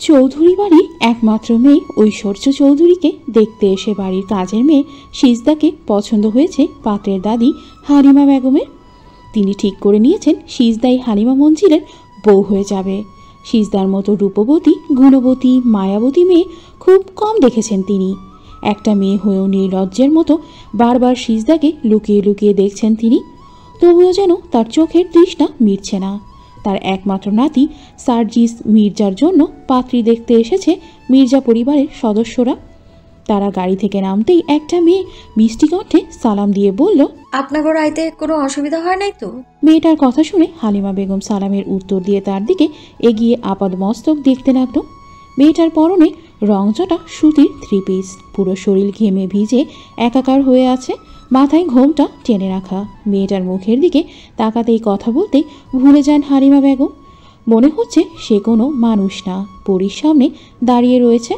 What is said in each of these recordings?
চৌধুরী বাড়ির একমাত্র মেয়ে ঐশ্বর্য চৌধুরীকে দেখতে এসে বাড়ির কাজের মেয়ে সিজদাকে পছন্দ হয়েছে পাত্রের দাদি হালিমা বেগমের। তিনি ঠিক করে নিয়েছেন সিজদাই হালিমা মঞ্জিলের বউ হয়ে যাবে। সিজদার মতো রূপবতী, গুণবতী, মায়াবতী মেয়ে খুব কম দেখেছেন তিনি। একটা মেয়ে হয়েও নির্লজ্জের মতো বারবার সিজদাকে লুকিয়ে লুকিয়ে দেখছেন তিনি। তবুও যেন তার চোখের তৃষ্ণা মিটছে না। তার একমাত্র নাতি সার্জিস মির্জার জন্য পাত্রী দেখতে এসেছে মির্জা পরিবারের সদস্যরা। তারা গাড়ি থেকে নামতেই একটা মেয়ে মিষ্টি কণ্ঠে সালাম দিয়ে বলল, আপনার আইতে কোনো অসুবিধা হয় নাই তো? মেয়েটার কথা শুনে হালিমা বেগম সালামের উত্তর দিয়ে তার দিকে এগিয়ে আপাদমস্তক দেখতে লাগল। মেয়েটার পরনে রংচটা সুতির 3 পিস, পুরো শরীর ঘেমে ভিজে একাকার হয়ে আছে, মাথায় ঘোমটা টেনে রাখা। মেয়েটার মুখের দিকে তাকাতেই কথা বলতে ভুলে যান হালিমা বেগম। মনে হচ্ছে সে কোনো মানুষ না, পরীর সামনে দাঁড়িয়ে রয়েছে।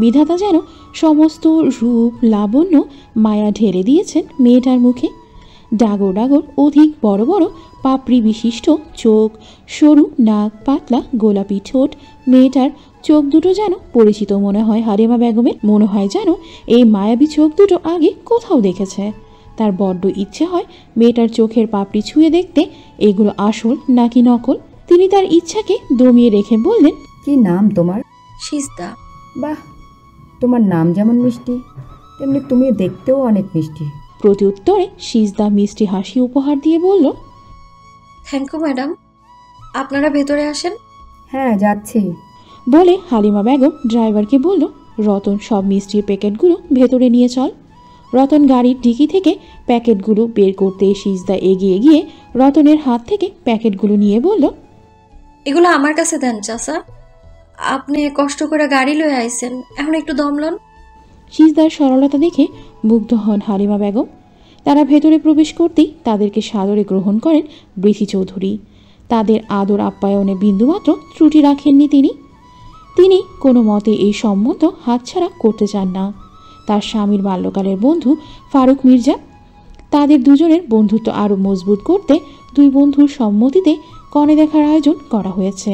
বিধাতা যেন সমস্ত রূপ লাবণ্য মায়া ঢেলে দিয়েছেন মেয়েটার মুখে। ডাগর ডাগর অধিক বড় বড় পাপড়ি বিশিষ্ট চোখ, সরু নাক, পাতলা গোলাপি ঠোঁট। মেয়েটার চোখ দুটো যেন পরিচিত মনে হয় হালিমা বেগমের। মনে হয় যেন এই মায়াবী চোখ দুটো আগে কোথাও দেখেছে। তার বড্ড ইচ্ছে হয় মেয়েটার চোখের পাপড়ি ছুঁয়ে দেখতে এগুলো আসল নাকি নকল। তিনি তার ইচ্ছাকে দমিয়ে রেখে বললেন, কি নাম তোমার? সিজদা। বাহ, তোমার নাম যেমন মিষ্টি তেমনি তুমি দেখতেও অনেক মিষ্টি। প্রত্যুত্তরে সিজদা মিষ্টি হাসি উপহার দিয়ে বলল, থ্যাংক ইউ ম্যাডাম, আপনারা ভেতরে আসেন। হ্যাঁ, যাচ্ছি বলে হালিমা বেগম ড্রাইভারকে বলল, রতন সব মিষ্টির প্যাকেটগুলো ভেতরে নিয়ে চল। রতন গাড়ির ডিকি থেকে প্যাকেটগুলো বের করতে সিজদা এগিয়ে গিয়ে রতনের হাত থেকে প্যাকেটগুলো নিয়ে বলল, এগুলো আমার কাছে দেন চাচা, আপনি কষ্ট করে গাড়ি লয়ে আইছেন, এখন একটু দমলন। সিজদার সরলতা দেখে মুগ্ধ হন হালিমা বেগম। তারা ভেতরে প্রবেশ করতেই তাদেরকে সাদরে গ্রহণ করেন বৃথি চৌধুরী। তাদের আদর আপ্যায়নে বিন্দুমাত্র ত্রুটি রাখেননি তিনি কোনো মতে এই সম্বন্ধ হাতছাড়া করতে চান না। তার স্বামীর বাল্যকালের বন্ধু ফারুক মির্জা, তাদের দুজনের বন্ধুত্ব আরও মজবুত করতে দুই বন্ধুর সম্মতিতে কনে দেখার আয়োজন করা হয়েছে।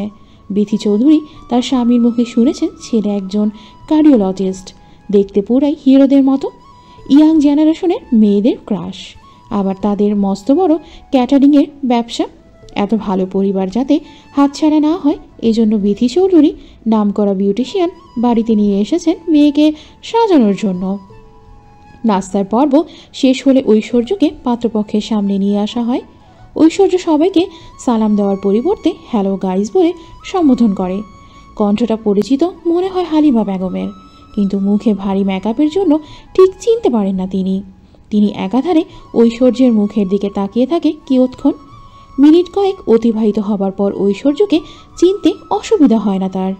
বৃথি চৌধুরী তার স্বামীর মুখে শুনেছেন ছেলে একজন কার্ডিওলজিস্ট, দেখতে পুরাই হিরোদের মতো, ইয়াং জেনারেশনের মেয়েদের ক্রাশ। আবার তাদের মস্ত বড় ক্যাটারিংয়ের ব্যবসা। এত ভালো পরিবার যাতে হাতছাড়া না হয় এজন্য বৃথি চৌধুরী নামকরা বিউটিশিয়ান বাড়িতে নিয়ে এসেছেন মেয়েকে সাজানোর জন্য। নাস্তার পর্ব শেষ হলে ঐশ্বর্যকে পাত্রপক্ষের সামনে নিয়ে আসা হয়। ঐশ্বর্য সবাইকে সালাম দেওয়ার পরিবর্তে হ্যালো গাইজ বলে সম্বোধন করে। কণ্ঠটা পরিচিত মনে হয় হালিমা বেগমের, কিন্তু মুখে ভারী মেকআপের জন্য ঠিক চিনতে পারেন না তিনি একাধারে ঐশ্বর্যের মুখের দিকে তাকিয়ে থাকে কিয়ৎক্ষণ। মিনিট কয়েক অতিবাহিত হবার পর ঐশ্বর্যকে চিনতে অসুবিধা হয় না তার।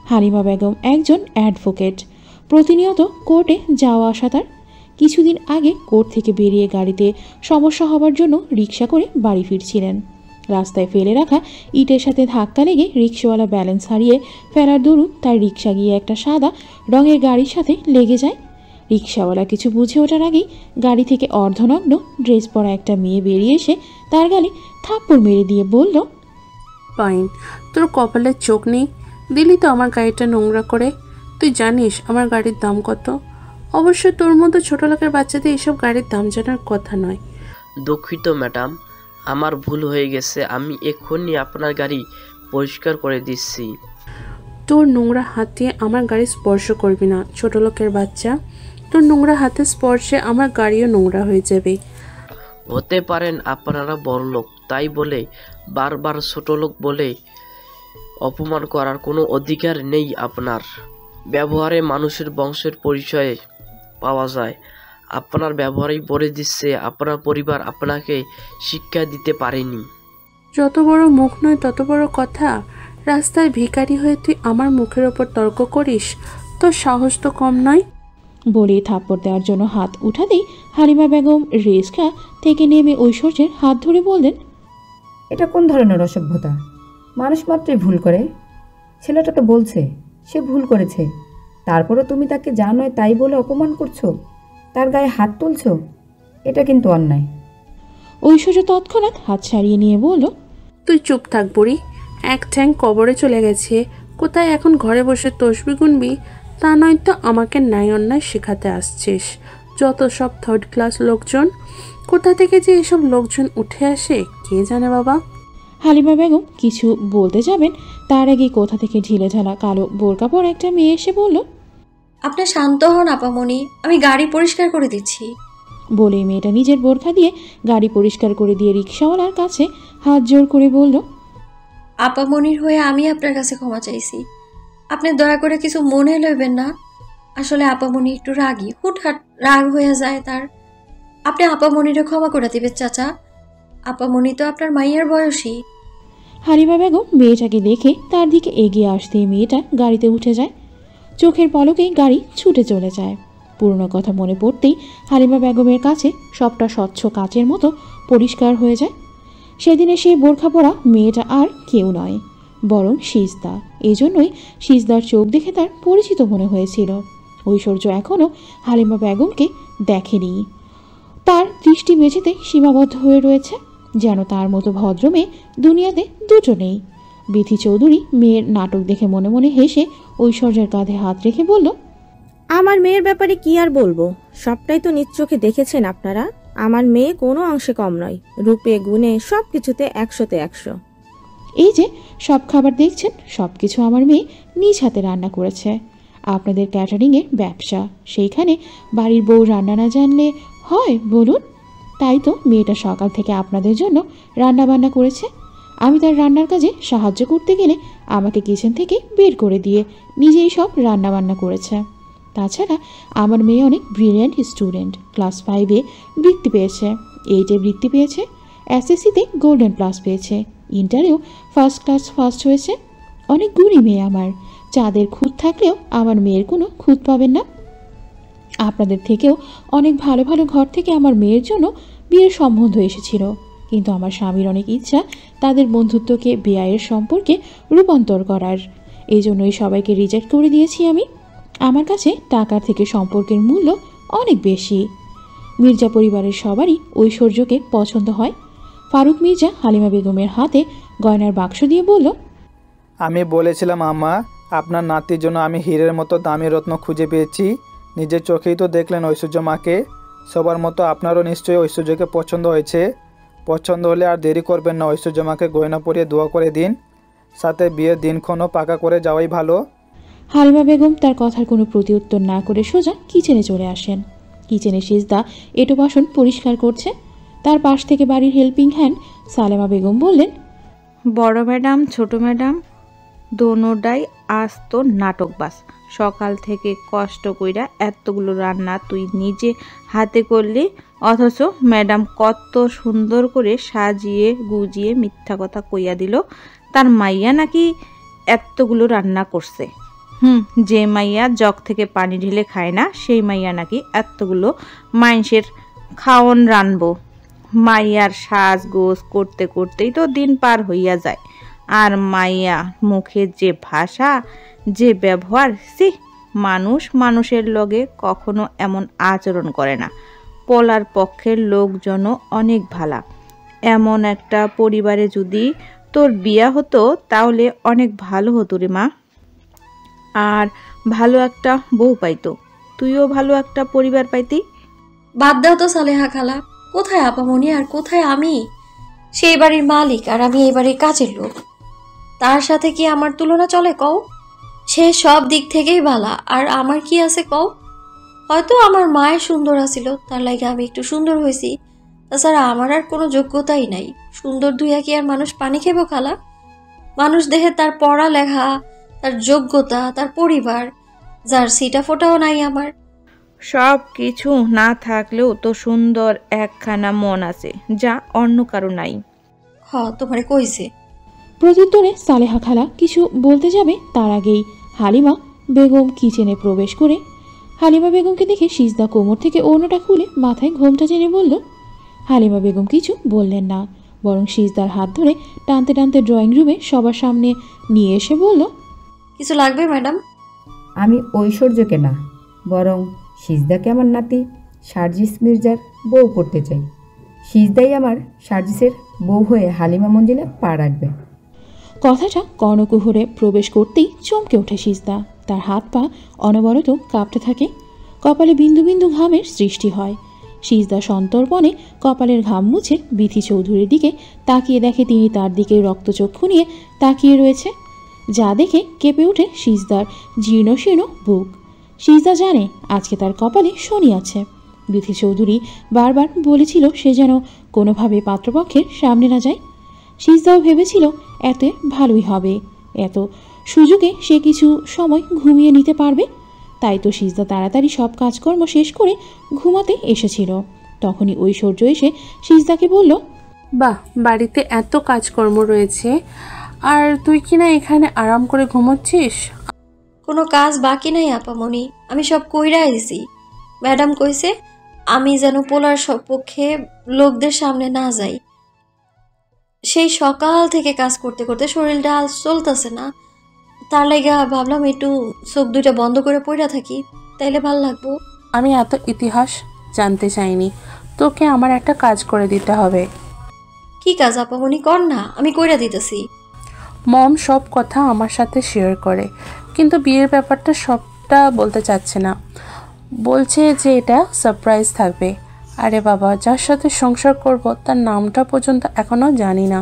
হালিমা বেগম একজন অ্যাডভোকেট, প্রতিনিয়ত কোর্টে যাওয়া আসা তার। কিছুদিন আগে কোর্ট থেকে বেরিয়ে গাড়িতে সমস্যা হবার জন্য রিক্সা করে বাড়ি ফিরছিলেন। রাস্তায় ফেলে রাখা ইটের সাথে ধাক্কা লেগে রিক্সাওয়ালা ব্যালেন্স হারিয়ে ফেরার দরুন তার রিক্সা গিয়ে একটা সাদা রঙের গাড়ির সাথে লেগে যায়। রিক্সাওয়ালা কিছু বুঝে ওঠার আগেই গাড়ি থেকে অর্ধনগ্ন ড্রেস পরা একটা মেয়ে বেরিয়ে এসে তার গালে থাপ্পড় মেরে দিয়ে বলল, পাইন, তোর কপালের চোখ নেই, দিলি তো আমার গাড়িটা নোংরা করে। তুই জানিস আমার গাড়ির দাম কত? অবশ্য তোর মতো ছোট লোকের বাচ্চাদের এইসব গাড়ির দাম জানার কথা নয়। দুঃখিত ম্যাডাম, আমার ভুল হয়ে গেছে, আমি এক্ষুনি আপনার গাড়ি পরিষ্কার করে দিচ্ছি। তোর নোংরা হাত দিয়ে আমার গাড়ি স্পর্শ করবি না ছোট লোকের বাচ্চা। তোর নোংরা হাতের স্পর্শে আমার গাড়িও নোংরা হয়ে যাবে। হতে পারেন আপনারা বড় লোক, তাই বলে বারবার ছোট লোক বলে অপমান করার কোনো অধিকার নেই আপনার। ব্যবহারে মানুষের বংশের পরিচয় পাওয়া যায়। আপনার ব্যবহারেই বলে দিচ্ছে আপনার পরিবার আপনাকে শিক্ষা দিতে পারেনি। যত বড় মুখ নয় তত বড় কথা। রাস্তায় ভিখারি হয়ে তুই আমার মুখের ওপর তর্ক করিস? তোর সাহস তো কম নয়। বলে থাপ্পড় দেওয়ার জন্য হাত উঠাতেই হালিমা বেগম রিক্সা থেকে নেমে ঐশ্বর্যের হাত ধরে বললেন, এটা কোন ধরনের অসভ্যতা? মানুষ মাত্রই ভুল করে। ছেলেটা তো বলছে সে ভুল করেছে, তারপরও তুমি তাকে যা নয় তাই বলে অপমান করছো, তার গায়ে হাত তুলছো। এটা কিন্তু অন্যায়। ঐশ্বর্য তৎক্ষণাৎ হাত ছাড়িয়ে নিয়ে বলল, তুই চুপ থাক বুড়ি, এক ঠ্যাং কবরে চলে গেছে, কোথায় এখন ঘরে বসে তসবি গুনবি, তা নয়তো আমাকে ন্যায় অন্যায় শেখাতে আসছিস। যত সব থার্ড ক্লাস লোকজন, কোথা থেকে যে এসব লোকজন উঠে আসে কে জানে বাবা। হালিমা বেগম কিছু বলতে যাবেন, তার আগেই কোথা থেকে ঢিলেঢালা কালো বোরকা পরা একটা মেয়ে এসে বলল। আপনি শান্ত হন আপামনি, আমি গাড়ি পরিষ্কার করে দিচ্ছি। বলেই মেয়েটা নিজের বোরখা দিয়ে গাড়ি পরিষ্কার করে দিয়ে রিক্সাওয়ালার কাছে হাত জোর করে বলল। আপামনির হয়ে আমি আপনার কাছে ক্ষমা চাইছি, আপনি দয়া করে কিছু মনে লইবেন না। আসলে আপামনি একটু রাগী, হুটহাট রাগ হয়ে যায় তার। আপনি আপামনিরে ক্ষমা করে দিবেন চাচা, আপামনি তো আপনার মাইয়ার বয়সী। হালিমা বেগম মেয়েটাকে দেখে তার দিকে এগিয়ে আসতেই মেয়েটা গাড়িতে উঠে যায়। চোখের পলকেই গাড়ি ছুটে চলে যায়। পুরনো কথা মনে পড়তেই হালিমা বেগমের কাছে সবটা স্বচ্ছ কাচের মতো পরিষ্কার হয়ে যায়। সেদিনে সেই বোরখা পরা মেয়েটা আর কেউ নয়, বরং সিজদা। এই জন্যই সিজদার চোখ দেখে তার পরিচিত মনে হয়েছিল। ঐশ্বর্য এখনও হালিমা বেগমকে দেখেনি, তার দৃষ্টি মেঝেতে সীমাবদ্ধ হয়ে রয়েছে। যেন তার মতো ভদ্র মেয়ে দুনিয়াতে দুটো নেই। বিথি চৌধুরী মেয়ের নাটক দেখে মনে মনে হেসে ঐশ্বর্যের কাঁধে হাত রেখে বলল। আমার মেয়ের ব্যাপারে কি আর বলবো, সবটাই তো নিজ চোখে দেখেছেন আপনারা। আমার মেয়ে কোনো অংশে কম নয়, রূপে গুণে সব কিছুতে 100-তে 100। এই যে সব খাবার দেখছেন, সব কিছু আমার মেয়ে নিজ হাতে রান্না করেছে। আপনাদের ক্যাটারিংয়ের ব্যবসা, সেইখানে বাড়ির বউ রান্না না জানলে হয় বলুন? তাই তো মেয়েটা সকাল থেকে আপনাদের জন্য রান্না বান্না করেছে। আমি তার রান্নার কাজে সাহায্য করতে গেলে আমাকে কিচেন থেকে বের করে দিয়ে নিজেই সব রান্না বান্না করেছে। তাছাড়া আমার মেয়ে অনেক ব্রিলিয়ান্ট স্টুডেন্ট, ক্লাস 5-এ বৃত্তি পেয়েছে, 8-এ বৃত্তি পেয়েছে, এসএসসিতে গোল্ডেন প্লাস পেয়েছে, ইন্টারেও ফার্স্ট ক্লাস ফার্স্ট হয়েছে। অনেক গুণী মেয়ে আমার, চাঁদের খুঁত থাকলেও আমার মেয়ের কোনো খুঁত পাবেন না। আপনাদের থেকেও অনেক ভালো ভালো ঘর থেকে আমার মেয়ের জন্য বিয়ের সম্বন্ধ এসেছিল, কিন্তু আমার স্বামীর অনেক ইচ্ছা তাদের বন্ধুত্বকে বিয়ের সম্পর্কে রূপান্তর করার। এই জন্যই সবাইকে রিজেক্ট করে দিয়েছি আমি। আমার কাছে টাকার থেকে সম্পর্কের মূল্য অনেক বেশি। মির্জা পরিবারের সবারই ঐশ্বর্যকে পছন্দ হয়। ফারুক মির্জা হালিমা বেগমের হাতে গয়নার বাক্স দিয়ে বলল। আমি বলেছিলাম আম্মা, আপনার নাতির জন্য আমি হীরের মতো দামি রত্ন খুঁজে পেয়েছি। নিজের চোখেই তো দেখলেন ঐশ্বর্য মাকে। সবার মতো আপনারও নিশ্চয়ই ঐশ্বর্যকে পছন্দ হয়েছে। পছন্দ হলে আর দেরি করবেন না, ঐশ্বর্য মাকে গয়না পরিয়ে দোয়া করে দিন, সাথে বিয়ের দিনক্ষণও পাকা করে যাওয়াই ভালো। হালিমা বেগম তার কথার কোনো প্রতিউত্তর না করে সোজা কিচেনে চলে আসেন। কিচেনে সিজদা এঁটো বাসন পরিষ্কার করছে। তার পাশ থেকে বাড়ির হেল্পিং হ্যান্ড সালেমা বেগম বললেন। বড় ম্যাডাম ছোট ম্যাডাম দোনোটাই আজ তো নাটকবাজ। সকাল থেকে কষ্ট কইরা এতগুলো রান্না তুই নিজে হাতে করলি, অথচ ম্যাডাম কত সুন্দর করে সাজিয়ে গুজিয়ে মিথ্যা কথা কইয়া দিল তার মাইয়া নাকি এতগুলো রান্না করছে। যে মাইয়া জগ থেকে পানি ঢেলে খায় না, সেই মাইয়া নাকি এতগুলো মাইনষের খাওন রানবো। মাইয়ার সাজগোজ করতে করতেই তো দিন পার হইয়া যায়। আর মাইয়া মুখে যে ভাষা, যে ব্যবহার, সি মানুষ মানুষের লগে কখনো এমন আচরণ করে না। পোলার পক্ষের লোকজনও অনেক ভালা। এমন একটা পরিবারে যদি তোর বিয়া হতো তাহলে অনেক ভালো হতো রে মা। আর ভালো একটা বউ পাইতো, তুইও ভালো একটা পরিবার পাইতি। বাদ দাও তো সালেহা খালা, কোথায় আপামনি আর কোথায় আমি? সেই বাড়ির মালিক আর আমি এই বাড়ির কাজের লোক, তার সাথে কি আমার তুলনা চলে কও? সে সব দিক থেকেই ভালা, আর আমার কি আছে কও? হয়তো আমার মায়ের সুন্দর আছিল, তার লাগে আমি একটু সুন্দর হয়েছি। তাছাড়া আমার আর কোনো যোগ্যতাই নাই। সুন্দর ধুইয়া কি আর মানুষ পানি খেব খালা? মানুষ দেখে তার পড়ালেখা, তার যোগ্যতা, তার পরিবার, যার সিটা ফোটাও নাই আমার। সব কিছু না থাকলেও তো সুন্দর একখানা মন আছে, যা অন্য কারো নাই। তোমারে কইছে। প্রত্যুত্তরে সালেহা খালা কিছু বলতে যাবে, তার আগেই হালিমা বেগম কিচেনে প্রবেশ করে হালিমা বেগমকে দেখে সিজদা কোমর থেকে ওড়নাটা খুলে মাথায় ঘোমটা টেনে বলল। হালিমা বেগম কিছু বললেন না, বরং সিজদার হাত ধরে টানতে টানতে ড্রয়িং রুমে সবার সামনে নিয়ে এসে বলল। কিছু লাগবে ম্যাডাম? আমি ঐশ্বর্যকে না, বরং সিজদাকে আমার নাতি সার্জিস মির্জার বউ করতে চাই। সিজদাই আমার সার্জিসের বউ হয়ে হালিমা মঞ্জিলে পা রাখবে। কথাটা কর্ণকুহরে প্রবেশ করতেই চমকে ওঠে সিজদা। তার হাত পা অনবরত কাঁপতে থাকে, কপালে বিন্দু বিন্দু ঘামের সৃষ্টি হয়। সিজদা সন্তর্পণে কপালের ঘাম মুছে বিথি চৌধুরীর দিকে তাকিয়ে দেখে তিনি তার দিকে রক্তচক্ষু নিয়ে তাকিয়ে রয়েছে, যা দেখে কেঁপে ওঠে সিজদার জীর্ণ শীর্ণ বুক। সিজদা জানে আজকে তার কপালে শনি আছে। বিথি চৌধুরী বারবার বলেছিল সে যেন কোনোভাবে পাত্রপক্ষের সামনে না যায়। সিজদাও ভেবেছিল এতে ভালোই হবে, এত সুযোগে সে কিছু সময় ঘুমিয়ে নিতে পারবে। তাই তো সিজদা তাড়াতাড়ি সব কাজকর্ম শেষ করে ঘুমাতে এসেছিল। তখনই ঐশ্বর্য এসে সিজদাকে বলল, বাহ, বাড়িতে এত কাজকর্ম রয়েছে আর তুই কিনা এখানে আরাম করে ঘুমোচ্ছিস? কোনো কাজ বাকি নাই আপামনি, আমি সব কইরাই দিছি। ম্যাডাম কইছে আমি যেন পোলার পক্ষে লোকদের সামনে না যাই। সেই সকাল থেকে কাজ করতে করতে শরীরটা আল চলতেছে না, তার লাগা ভাবলাম একটু চোখ দুইটা বন্ধ করে পড়া থাকি, তাইলে ভাল লাগবো। আমি এত ইতিহাস জানতে চাইনি, তোকে আমার একটা কাজ করে দিতে হবে। কি কাজ আপামনি, কর না, আমি কইরা দিতেছি। মম সব কথা আমার সাথে শেয়ার করে, কিন্তু বিয়ের ব্যাপারটা সবটা বলতে চাচ্ছে না, বলছে যে এটা সারপ্রাইজ থাকবে। আরে বাবা, যার সাথে সংসার করব তার নামটা পর্যন্ত এখনও জানি না,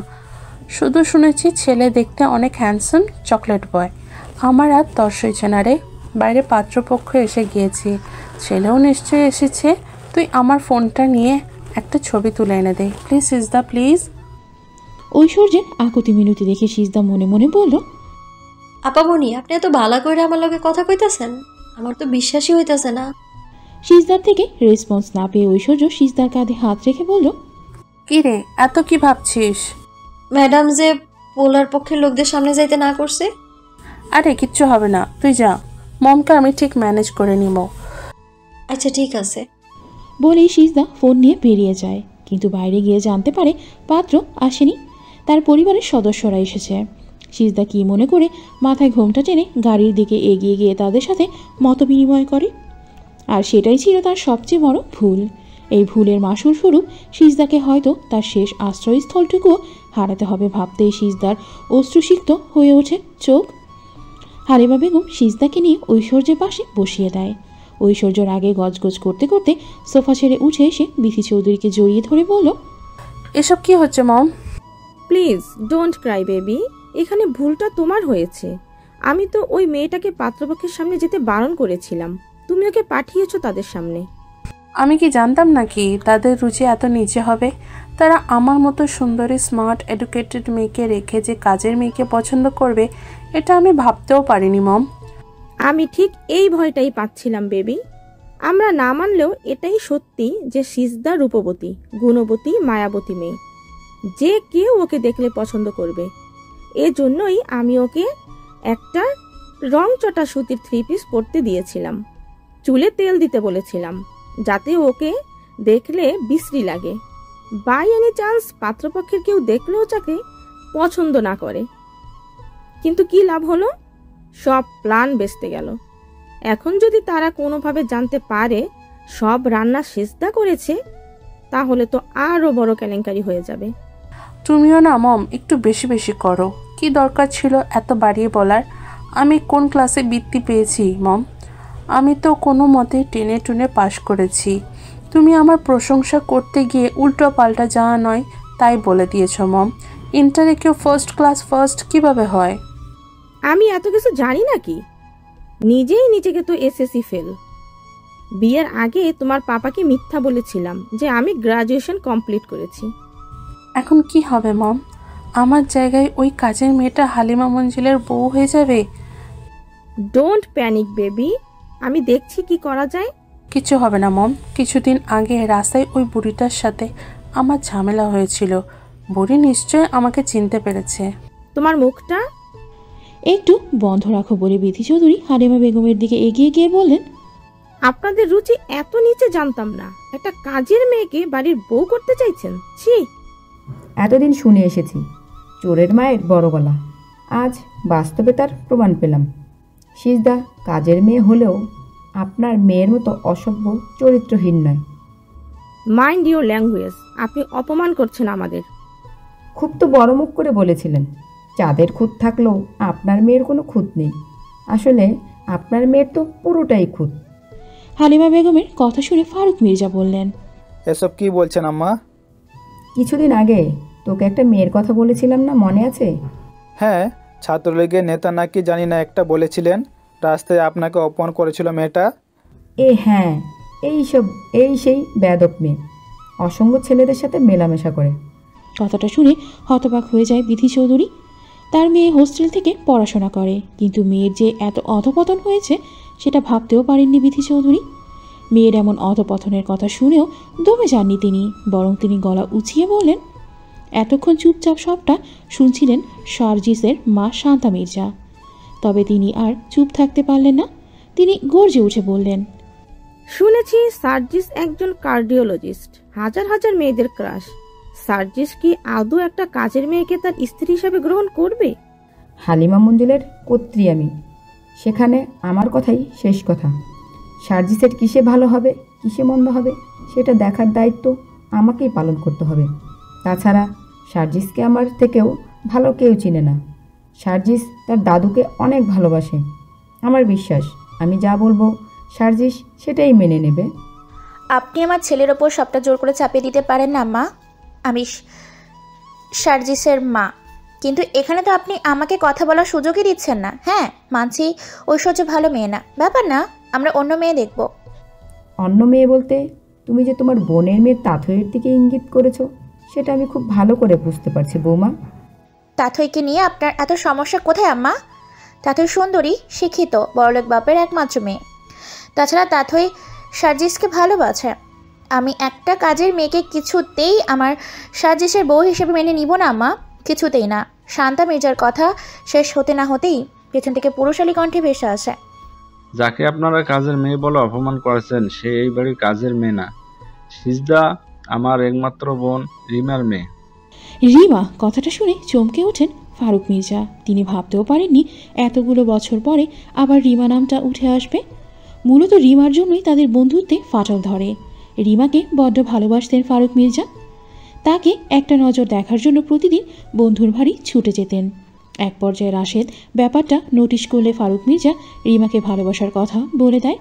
শুধু শুনেছি ছেলে দেখতে অনেক হ্যান্ডসাম, চকলেট বয়। আমার আর তর সইছে না রে। বাইরে পাত্রপক্ষ এসে গিয়েছি, ছেলেও নিশ্চয়ই এসেছে। তুই আমার ফোনটা নিয়ে একটা ছবি তুলে এনে দে প্লিজ সিজদা, প্লিজ। ঐশ্বর্যের আকুতি মিনতি দেখে সিজদা মনে মনে বলল, আপামনি আপনি এত ভালো করে আমার লগে কথা কইতাছেন, আমার তো বিশ্বাসই হইতাছে না। সিজদার থেকে রেসপন্স না পেয়ে ঐশ্বর্য সিজদার কাঁধে হাত রেখে বলল, কি রে, এত কি ভাবছিস? ম্যাডাম যে পোলার পক্ষের লোকদের সামনে যাইতে না করছে। আরে কিচ্ছু হবে না, তুই যা, মমকে আমি ঠিক ম্যানেজ করে নিব। আচ্ছা ঠিক আছে। বলেই সিজদা ফোন নিয়ে বেরিয়ে যায়। কিন্তু বাইরে গিয়ে জানতে পারে পাত্র আসেনি, তার পরিবারের সদস্যরা এসেছে। সিজদা কি মনে করে মাথায় ঘোমটা টেনে গাড়ির দিকে এগিয়ে গিয়ে তাদের সাথে মত বিনিময় করে। আর সেটাই ছিল তার সবচেয়ে বড় ভুল। এই ভুলের মাসুল স্বরূপ সিজদাকে হয়তো তার শেষ আশ্রয়স্থলটুকুও হারাতে হবে ভাবতেই সিজদার অশ্রুসিক্ত হয়ে ওঠে চোখ। হালিমা বেগম সিজদাকে নিয়ে ঐশ্বর্যের পাশে বসিয়ে দেয়। ঐশ্বর্যর আগে গজগজ করতে করতে সোফা ছেড়ে উঠে এসে বিথি চৌধুরীকে জড়িয়ে ধরে বলল, এসব কি হচ্ছে মম? প্লিজ ডোন্ট ক্রাই বেবি, এখানে ভুলটা তোমার হয়েছে। আমি তো ওই মেয়েটাকে পাত্রপক্ষের সামনে যেতে বারণ করেছিলাম, তুমি ওকে পাঠিয়েছো তাদের সামনে। আমি কি জানতাম নাকি তাদের রুচি এত নিচে হবে? তারা আমার মতো সুন্দরী, স্মার্ট, এডুকেটেড মেয়েকে রেখে যে কাজের মেয়েকে পছন্দ করবে, এটা আমি ভাবতেও পারিনি মম। আমি ঠিক এই ভয়টাই পাচ্ছিলাম বেবি। আমরা না মানলেও এটাই সত্যি যে সিজদা রূপবতী, গুণবতী, মায়াবতী মেয়ে, যে কেউ ওকে দেখলে পছন্দ করবে। এজন্যই আমি ওকে একটা রংচটা সুতির 3 পিস পরতে দিয়েছিলাম, চুলে তেল দিতে বলেছিলাম, যাতে ওকে দেখলে বিশ্রী লাগে। বাই এনি চান্স পাত্রপক্ষের কেউ দেখলেও তাকে পছন্দ না করে। কিন্তু কি লাভ হলো? সব প্ল্যান বেস্তে গেল। এখন যদি তারা কোনোভাবে জানতে পারে সব রান্না সিজদা করেছে, তাহলে তো আরো বড় কেলেঙ্কারি হয়ে যাবে। তুমিও না মম একটু বেশি বেশি করো। কি দরকার ছিল এত বাড়িয়ে বলার? আমি কোন ক্লাসে বৃত্তি পেয়েছি মম? আমি তো কোনো মতে টেনে টুনে পাশ করেছি। তুমি আমার প্রশংসা করতে গিয়ে উল্টো পাল্টা যা নয় তাই বলে দিয়েছ মম। ইন্টারে কেউ ফার্স্ট ক্লাস ফার্স্ট কিভাবে হয়? আমি এত কিছু জানি নাকি? নিজেই নিজেকে তো এসএসসি ফেল। বিয়ের আগে তোমার পাপাকে মিথ্যা বলেছিলাম যে আমি গ্রাজুয়েশন কমপ্লিট করেছি। এখন কি হবে মম? আমার জায়গায় ওই কাজের মেয়েটা হালিমা মঞ্জিলের বউ হয়ে যাবে। ডোন্ট প্যানিক বেবি, আমি দেখছি কি করা যায়। কিছু হবে না মম। কিছুদিন আগে রাস্তায় ওই বুড়িটার সাথে আমার ঝামেলা হয়েছিল। বুড়ি নিশ্চয় আমাকে চিনতে পেরেছে। তোমার মুখটা একটু বন্ধ রাখো বলে বিথি চৌধুরী হালিমা বেগমের দিকে এগিয়ে গিয়ে বললেন, আপনাদের রুচি এত নিচে জানতাম না। একটা কাজের মেয়েকে বাড়ির বউ করতে চাইছেন? ছি। এতদিন শুনে এসেছি চোরের মায়ের বড় গলা, আজ বাস্তবে তার প্রমাণ পেলাম। সিজদা কাজের মেয়ে হলেও আপনার মেয়ের মতো অসভ্য, চরিত্রহীন নয়। মাইন্ড ইউর ল্যাঙ্গুয়েজ, আপনি অপমান করছেন আমাদের। খুব তো বড় মুখ করে বলেছিলেন, চাঁদের খুঁত থাকলেও আপনার মেয়ের কোনো খুঁত নেই। আসলে আপনার মেয়ের তো পুরোটাই খুঁত। হালিমা বেগমের কথা শুনে ফারুক মির্জা বললেন, এসব কি বলছেন আম্মা? কিছুদিন আগে তোকে একটা মেয়ের কথা বলেছিলাম না, মনে আছে? হ্যাঁ, ছাত্রলীগের নেতা নাকি জানি না একটা বলেছিলেন, রাস্তায় আপনাকে অপমান করেছিল মেয়েটা। হ্যাঁ, এই সেই বেয়াদব মেয়ে, অসংখ্য ছেলেদের সাথে মেলামেশা করে। কথাটা শুনে হতবাক হয়ে যায় বিধি চৌধুরী। তার মেয়ে হোস্টেল থেকে পড়াশোনা করে, কিন্তু মেয়ের যে এত অধপতন হয়েছে সেটা ভাবতেও পারেননি বিধি চৌধুরী। মেয়ের এমন অধপতনের কথা শুনেও দমে যাননি তিনি, বরং তিনি গলা উঁচিয়ে বললেন। এতক্ষণ চুপচাপ সবটা শুনছিলেন সার্জিসের মা শান্তা মির্জা। তবে তিনি আর চুপ থাকতে পারলেন না, তিনি গর্জে উঠে বললেন, শুনেছি সার্জিস একজন কার্ডিওলজিস্ট, হাজার হাজার মেয়েদের ক্রাশ। সার্জিস কি আদৌ একটা কাজের মেয়েকে তার স্ত্রী হিসাবে গ্রহণ করবে? হালিমা মঞ্জুলের কর্ত্রী আমি, সেখানে আমার কথাই শেষ কথা। সার্জিসের কিসে ভালো হবে কিসে মন্দ হবে সেটা দেখার দায়িত্ব আমাকেই পালন করতে হবে। তাছাড়া সার্জিসকে আমার থেকেও ভালো কেউ চিনে না। সার্জিস তার দাদুকে অনেক ভালোবাসে। আমার বিশ্বাস আমি যা বলবো সার্জিস সেটাই মেনে নেবে। আপনি আমার ছেলের ওপর সবটা জোর করে চাপিয়ে দিতে পারেন না মা। আমি সার্জিসের মা, কিন্তু এখানে তো আপনি আমাকে কথা বলার সুযোগই দিচ্ছেন না। হ্যাঁ মানছি ঐশ্বর্য ভালো মেয়ে না, ব্যাপার না, আমরা অন্য মেয়ে দেখব। অন্য মেয়ে বলতে তুমি যে তোমার বোনের মেয়ে তাথইয়ের দিকে ইঙ্গিত করেছো সেটা আমি খুব ভালো করে বুঝতে পারছি বৌমা। তাথইকে নিয়ে আপনার এত সমস্যা কোথায় আম্মা? তাথই সুন্দরী, শিক্ষিত, বড়লোক বাপের একমাত্র মেয়ে। তাছাড়া তাথই সার্জিসকে ভালোবাসে। আমি একটা কাজের মেয়েকে কিছুতেই আমার সার্জিসের বউ হিসেবে মেনে নিব না আম্মা, কিছুতেই না। শান্তা মির্জার কথা শেষ হতে না হতেই পেছন থেকে পুরুষালী কণ্ঠে ভেসে আসে, যাকে আপনারা কাজের মেয়ে বলে অপমান করেছেন সে এই বাড়ির কাজের মেয়ে না, সিজদা আমার একমাত্র বোন রিমার মেয়ে। রিমা কথাটা শুনে চমকে ওঠেন ফারুক মির্জা। তিনি ভাবতেও পারেননি এতগুলো বছর পরে আবার রিমা নামটা উঠে আসবে। মূলত রিমার জন্যই তাদের বন্ধুত্বে ফাটল ধরে। রিমাকে বড্ড ভালোবাসতেন ফারুক মির্জা। তাকে একটা নজর দেখার জন্য প্রতিদিন বন্ধুর বাড়ি ছুটে যেতেন। এক পর্যায়ে রাশেদ ব্যাপারটা নোটিশ করলে ফারুক মির্জা রিমাকে ভালোবাসার কথা বলে দেয়,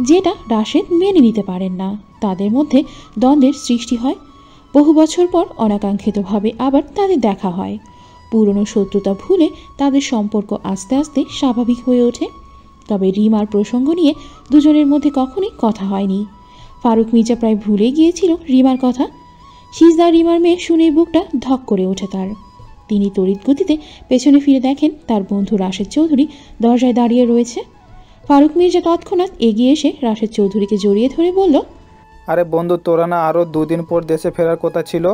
যেটা রাশেদ মেনে নিতে পারেন না। তাদের মধ্যে দ্বন্দ্বের সৃষ্টি হয়। বহু বছর পর অনাকাঙ্ক্ষিতভাবে আবার তাদের দেখা হয়। পুরনো শত্রুতা ভুলে তাদের সম্পর্ক আস্তে আস্তে স্বাভাবিক হয়ে ওঠে। তবে রিমার প্রসঙ্গ নিয়ে দুজনের মধ্যে কখনোই কথা হয়নি। ফারুক মির্জা প্রায় ভুলে গিয়েছিল রিমার কথা। সিজদা রিমার মেয়ে শুনে বুকটা ধক করে ওঠে তার। তিনি তড়িৎ গতিতে পেছনে ফিরে দেখেন তার বন্ধু রাশেদ চৌধুরী দরজায় দাঁড়িয়ে রয়েছে। ফারুক মির্জা তৎক্ষণাৎ এগিয়ে এসে রাশেদ চৌধুরীকে জড়িয়ে ধরে বলল, আরে বন্ধু, তোরা না আরও 2 দিন পর দেশে ফেরার কথা ছিল?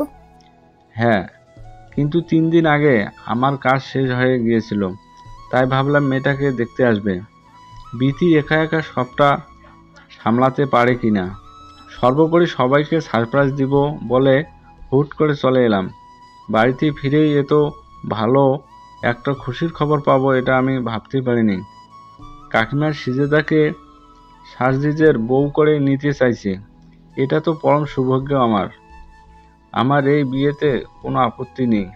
হ্যাঁ, কিন্তু 3 দিন আগে আমার কাজ শেষ হয়ে গিয়েছিল, তাই ভাবলাম মেয়েটাকে দেখতে আসবে। বিথি একা একা সবটা সামলাতে পারে কিনা, সর্বোপরি সবাইকে সারপ্রাইজ দিব বলে হুট করে চলে এলাম। বাড়িতে ফিরেই এত ভালো একটা খুশির খবর পাবো এটা আমি ভাবতেই পারিনি। কাকিমার সিজেদাকে সার্জিজের বউ করে নিতে চাইছে, এটা তো পরম সৌভাগ্য আমার। আমার এই বিয়েতে কোনো আপত্তি নেই।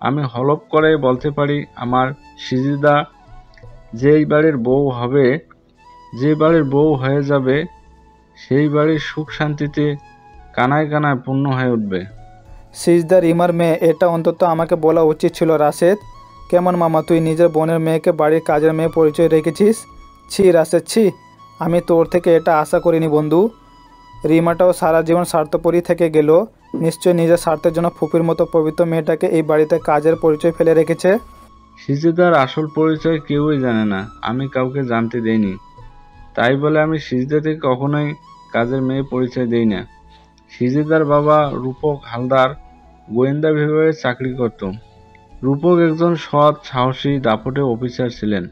আমি হলপ করে বলতে পারি আমার সিজেদা যেই বাড়ির বউ হবে, যে বাড়ির বউ হয়ে যাবে, সেই বাড়ির সুখ শান্তিতে কানায় কানায় পূর্ণ হয়ে উঠবে। সিজদা রিমার মেয়ে, এটা অন্তত আমাকে বলা উচিত ছিল রাশেদ। কেমন মামা, তুই নিজের বোনের মেয়েকে বাড়ির কাজের মেয়ে পরিচয় রেখেছিস? ছি রাশেদ, ছি। আমি তোর থেকে এটা আশা করিনি বন্ধু। রিমাটাও সারা জীবন স্বার্থপরই থেকে গেল। নিশ্চয় নিজের স্বার্থের জন্য ফুপির মতো পবিত্র মেয়েটাকে এই বাড়িতে কাজের পরিচয় ফেলে রেখেছে। সিজদার আসল পরিচয় কেউই জানে না, আমি কাউকে জানতে দেইনি। তাই বলে আমি সিজদাকে কখনোই কাজের মেয়ে পরিচয় দেই না। সিজদার বাবা রূপক হালদার গোয়েন্দা বিভাগে চাকরি করত। রূপক একজন সৎ, সাহসী, দাপটে অফিসার ছিলেন।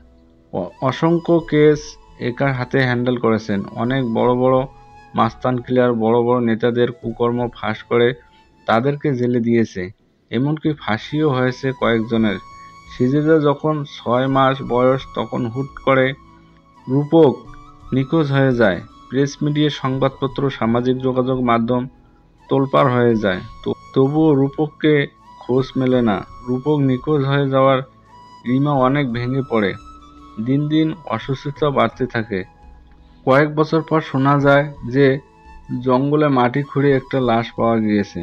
অসংখ্য কেস একার হাতে হ্যান্ডেল করেছেন। অনেক বড় বড় মাস্তান কিলার, বড় বড় নেতাদের কুকর্ম ফাঁস করে তাদেরকে জেলে দিয়েছে। এমনকি ফাঁসিও হয়েছে কয়েকজনের। সিজদা যখন 6 মাস বয়স তখন হুট করে রূপক নিখোঁজ হয়ে যায়। প্রেস মিডিয়া, সংবাদপত্র, সামাজিক যোগাযোগ মাধ্যম তোলপাড় হয়ে যায়। তবুও রূপককে খোঁজ মেলে না। রূপক নিখোঁজ হয়ে যাওয়ার রিমা অনেক ভেঙে পড়ে। দিন দিন অসুস্থতা বাড়তে থাকে। কয়েক বছর পর শোনা যায় যে জঙ্গলে মাটি খুঁড়ে একটা লাশ পাওয়া গিয়েছে।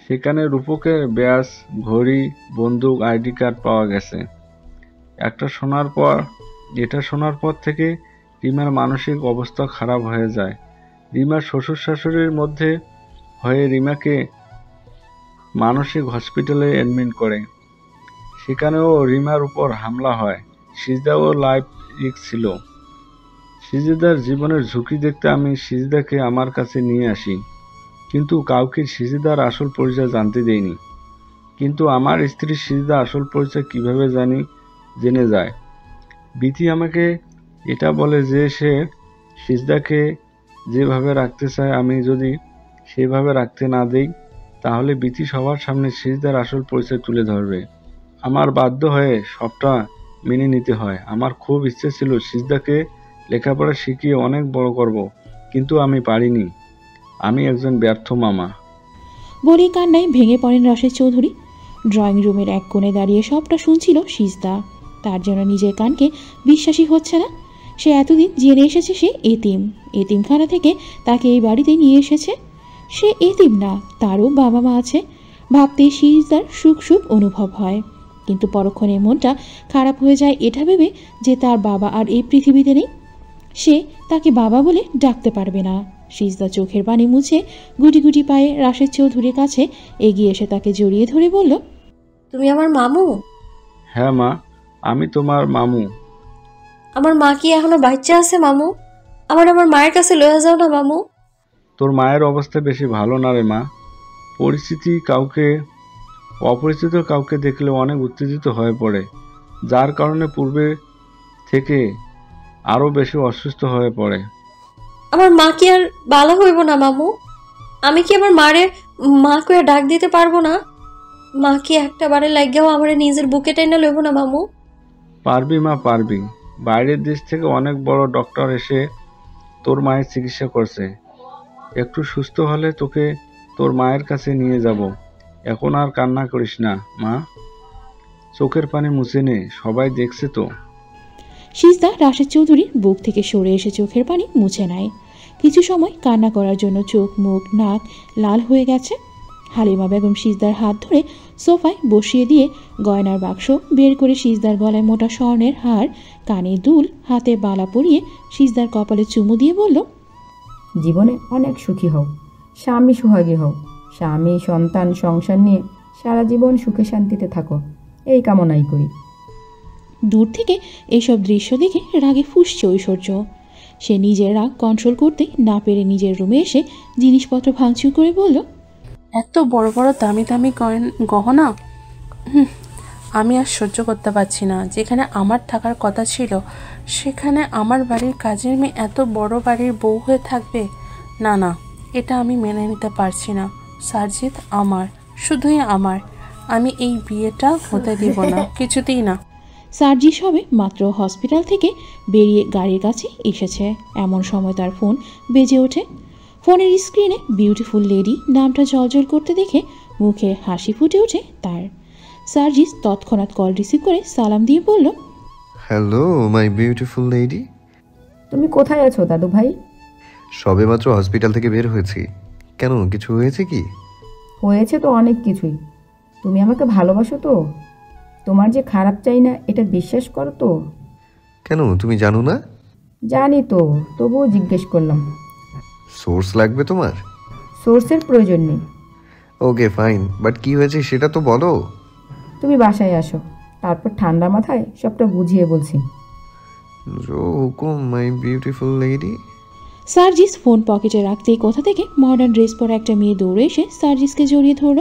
সেখানে রূপকের ব্যাজ, ঘড়ি, বন্দুক, আইডি কার্ড পাওয়া গেছে। এটা শোনার পর থেকে রিমার মানসিক অবস্থা খারাপ হয়ে যায়। রিমার শ্বশুর শাশুড়ির মধ্যে হয়ে রিমাকে মানসিক হসপিটালে অ্যাডমিট করে। সেখানেও রিমার উপর হামলা হয়। সিজদাও লাইফ রিস্ক ছিল। সিজদার জীবনের ঝুঁকি দেখতে আমি সিজদাকে আমার কাছে নিয়ে আসি, কিন্তু কাউকে সিজদার আসল পরিচয় জানতে দেইনি। কিন্তু আমার স্ত্রী সিজদা আসল পরিচয় কিভাবে জেনে যায়? বিথি আমাকে এটা বলে যে সে সিজদাকে যেভাবে রাখতে চায়, আমি যদি সেভাবে রাখতে না দেই তাহলে বিথি সবার সামনে সিজদার আসল পরিচয় তুলে ধরবে। আমার বাধ্য হয়ে সবটা মেনে নিতে হয়। আমার খুব ইচ্ছে ছিল সিজদাকে লেখাপড়া শিখিয়ে অনেক বড় করব, কিন্তু আমি পারিনি। আমি একজন ব্যর্থ মামা। বলে কান্নায় ভেঙে পড়েন রাশেদ চৌধুরী। ড্রয়িং রুমের এক কোণে দাঁড়িয়ে সবটা শুনছিল সিজদা। তার জন্য নিজের কানকে বিশ্বাসই হচ্ছে না। সে এতদিন জেনে এসেছে সে এতিমখানা থেকে তাকে এই বাড়িতে নিয়ে এসেছে। সে এতিম না, তারও বাবা মা আছে। ভাবতেই সিজদার সুখ সুখ অনুভব হয়, কিন্তু পরক্ষণে মনটা খারাপ হয়ে যায় এটা ভেবে যে তার বাবা আর এই পৃথিবীতে নেই। সে তাকে বাবা বলে ডাকতে পারবে না। সিজদা চোখের পানি মুছে গুটি গুটি পায়ে রাশেদ চৌধুরীর কাছে এগিয়ে এসে তাকে জড়িয়ে ধরে বলল, তুমি আমার মামু? হ্যাঁ মা, আমি তোমার মামু। আমার মা কি এখনো বাচ্চা আছে মামু? আমার মায়ের কাছে লয়ে যাও না মামু। তোর মায়ের অবস্থা বেশি ভালো না রে মা। অপরিচিত কাউকে দেখলে অনেক উত্তেজিত হয়ে পড়ে, যার কারণে পূর্বে থেকে আরো বেশি অসুস্থ হয়ে পড়ে। আমার মা কি আর বালা হইব না মামু? আমি কি আমার মারে মা কইয়া ডাক দিতে পারবো না? মা কি একটা বারে লাগেও আমার নিজের বুকে টেনে লইব না মামু? পারবি মা, পারবি। বাইরের দেশ থেকে অনেক বড় ডক্টর এসে তোর মায়ের চিকিৎসা করছে। একটু সুস্থ হলে তোকে তোর মায়ের কাছে নিয়ে যাব। এখন আর কান্না করিস না মা, চোখের পানি মুছে নে, সবাই দেখছে তো। সিজদা রাশেদ চৌধুরীর বুক থেকে সরে এসে চোখের পানি মুছে নেয়। কিছু সময় কান্না করার জন্য চোখ, মুখ, নাক লাল হয়ে গেছে। হালিমা বেগম সিজদার হাত ধরে সোফায় বসিয়ে দিয়ে গয়নার বাক্স বের করে সিজদার গলায় মোটা স্বর্ণের হার, কানে দুল, হাতে বালা পরিয়ে সিজদার কপালে চুমু দিয়ে বলল, জীবনে অনেক সুখী হও, স্বামী সুহাগী হও, স্বামী সন্তান সংসার নিয়ে সারা জীবন সুখে শান্তিতে থাকো, এই কামনাই করি। দূর থেকে এইসব দৃশ্য দেখে রাগে ফুঁসছে ঐশ্বর্য। সে নিজের রাগ কন্ট্রোল করতে না পেরে নিজের রুমে এসে জিনিসপত্র ভাঙচুর করে বলল, এত বড় বড় দামি দামি গহনা আমি আর সহ্য করতে পারছি না। যেখানে আমার থাকার কথা ছিল সেখানে আমার বাড়ির কাজের মেয়ে এত বড় বাড়ির বউ হয়ে থাকবে? না না, এটা আমি মেনে নিতে পারছি না। সারজিৎ আমার, শুধুই আমার। আমি এই বিয়েটা হতে দিব না, কিছুতেই না। সার্জিস হবে মাত্র হসপিটাল থেকে বেরিয়ে গাড়ির কাছে এসেছে। এমন সময় তার ফোন বেজে ওঠে। ফোনের স্ক্রিনে বিউটিফুল লেডি নামটা জলজল করতে দেখে মুখে হাসি ফুটে ওঠে তার। সার্জিস তৎক্ষণাৎ কল রিসিভ করে সালাম দিয়ে বলল, হ্যালো মাই বিউটিফুল লেডি। তুমি কোথায় আছো দাদু ভাই? সবেমাত্র হসপিটাল থেকে বের হয়েছি। কেন, কিছু হয়েছে কি? হয়েছে তো অনেক কিছুই। তুমি আমাকে ভালোবাসো তো? তোমার যে খারাপ চাই না এটা বিশ্বাস করো তো? কেন, তুমি জানো না? জানি তো, তবুও জিজ্ঞেস করলাম। সোর্স লাগবে তোমার? সোর্সের প্রয়োজন নেই। ওকে ফাইন, বাট কি হয়েছে সেটা তো বলো। তুমি বাসায় আসো, তারপর ঠান্ডা মাথায় সবটা বুঝিয়ে বলছি। হুকুম my beautiful lady. Sarjis phone পকেটে রাখতেই কোথা থেকে মডার্ন ড্রেস পরা একটা মেয়ে দৌড়ে এসে সার্জিসকে জড়িয়ে ধরল।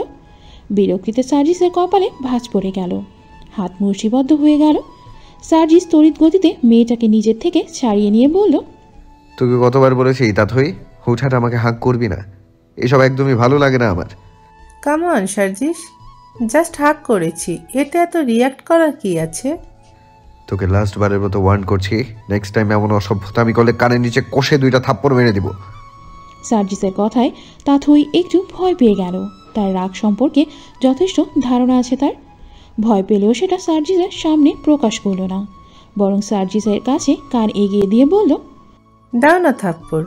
বিরক্তিতে সার্জিসের কপালে ভাঁজ পড়ে গেল, হাত মুষ্টিবদ্ধ হয়ে গেল। সার্জিস তড়িৎ গতিতে মেয়েটাকে নিজের থেকে ছাড়িয়ে নিয়ে বলল, তোকে কতবার বলেছি তাথই, হুটহাট আমাকে হাঁক করবি না। এসব একদমই ভালো লাগে না আমার। কাম অন সার্জিস, জাস্ট হাক করেছি, এতে এত রিয়াক্ট করার কি আছে? তোকে লাস্ট বারের মতো ওয়ার্ন করছি, নেক্সট টাইম এমন অসভ্যতা আমি করলে কানের নিচে কষে 2টা থাপ্পড় মেরে দিব। সার্জিসের কথায় তাথই একটু ভয় পেয়ে গেল। তার রাগ সম্পর্কে যথেষ্ট ধারণা আছে তার। ভয় পেলেও সেটা সার্জিসের সামনে প্রকাশ করল না, বরং সার্জিসের কাছে কান এগিয়ে দিয়ে বলল, দাও না থাপ্পড়।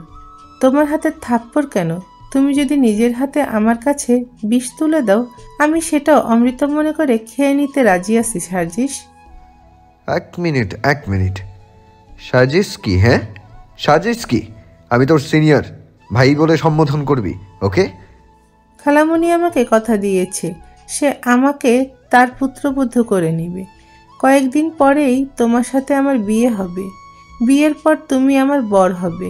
তোমার হাতে থাপ্পড় কেন? তুমি যদি নিজের হাতে আমার কাছে বিষ তুলে দাও, আমি সেটাও অমৃত মনে করে খেয়ে নিতে রাজি আছি সার্জিস। এক মিনিট। সাজিস কি? হ্যাঁ, সাজিস কি? আমি তোর সিনিয়র, ভাই বলে সম্বোধন করবি, ওকে? খালামণি আমাকে কথা দিয়েছে সে আমাকে তার পুত্রবধূ করে নেবে। কয়েকদিন পরেই তোমার সাথে আমার বিয়ে হবে। বিয়ের পর তুমি আমার বর হবে।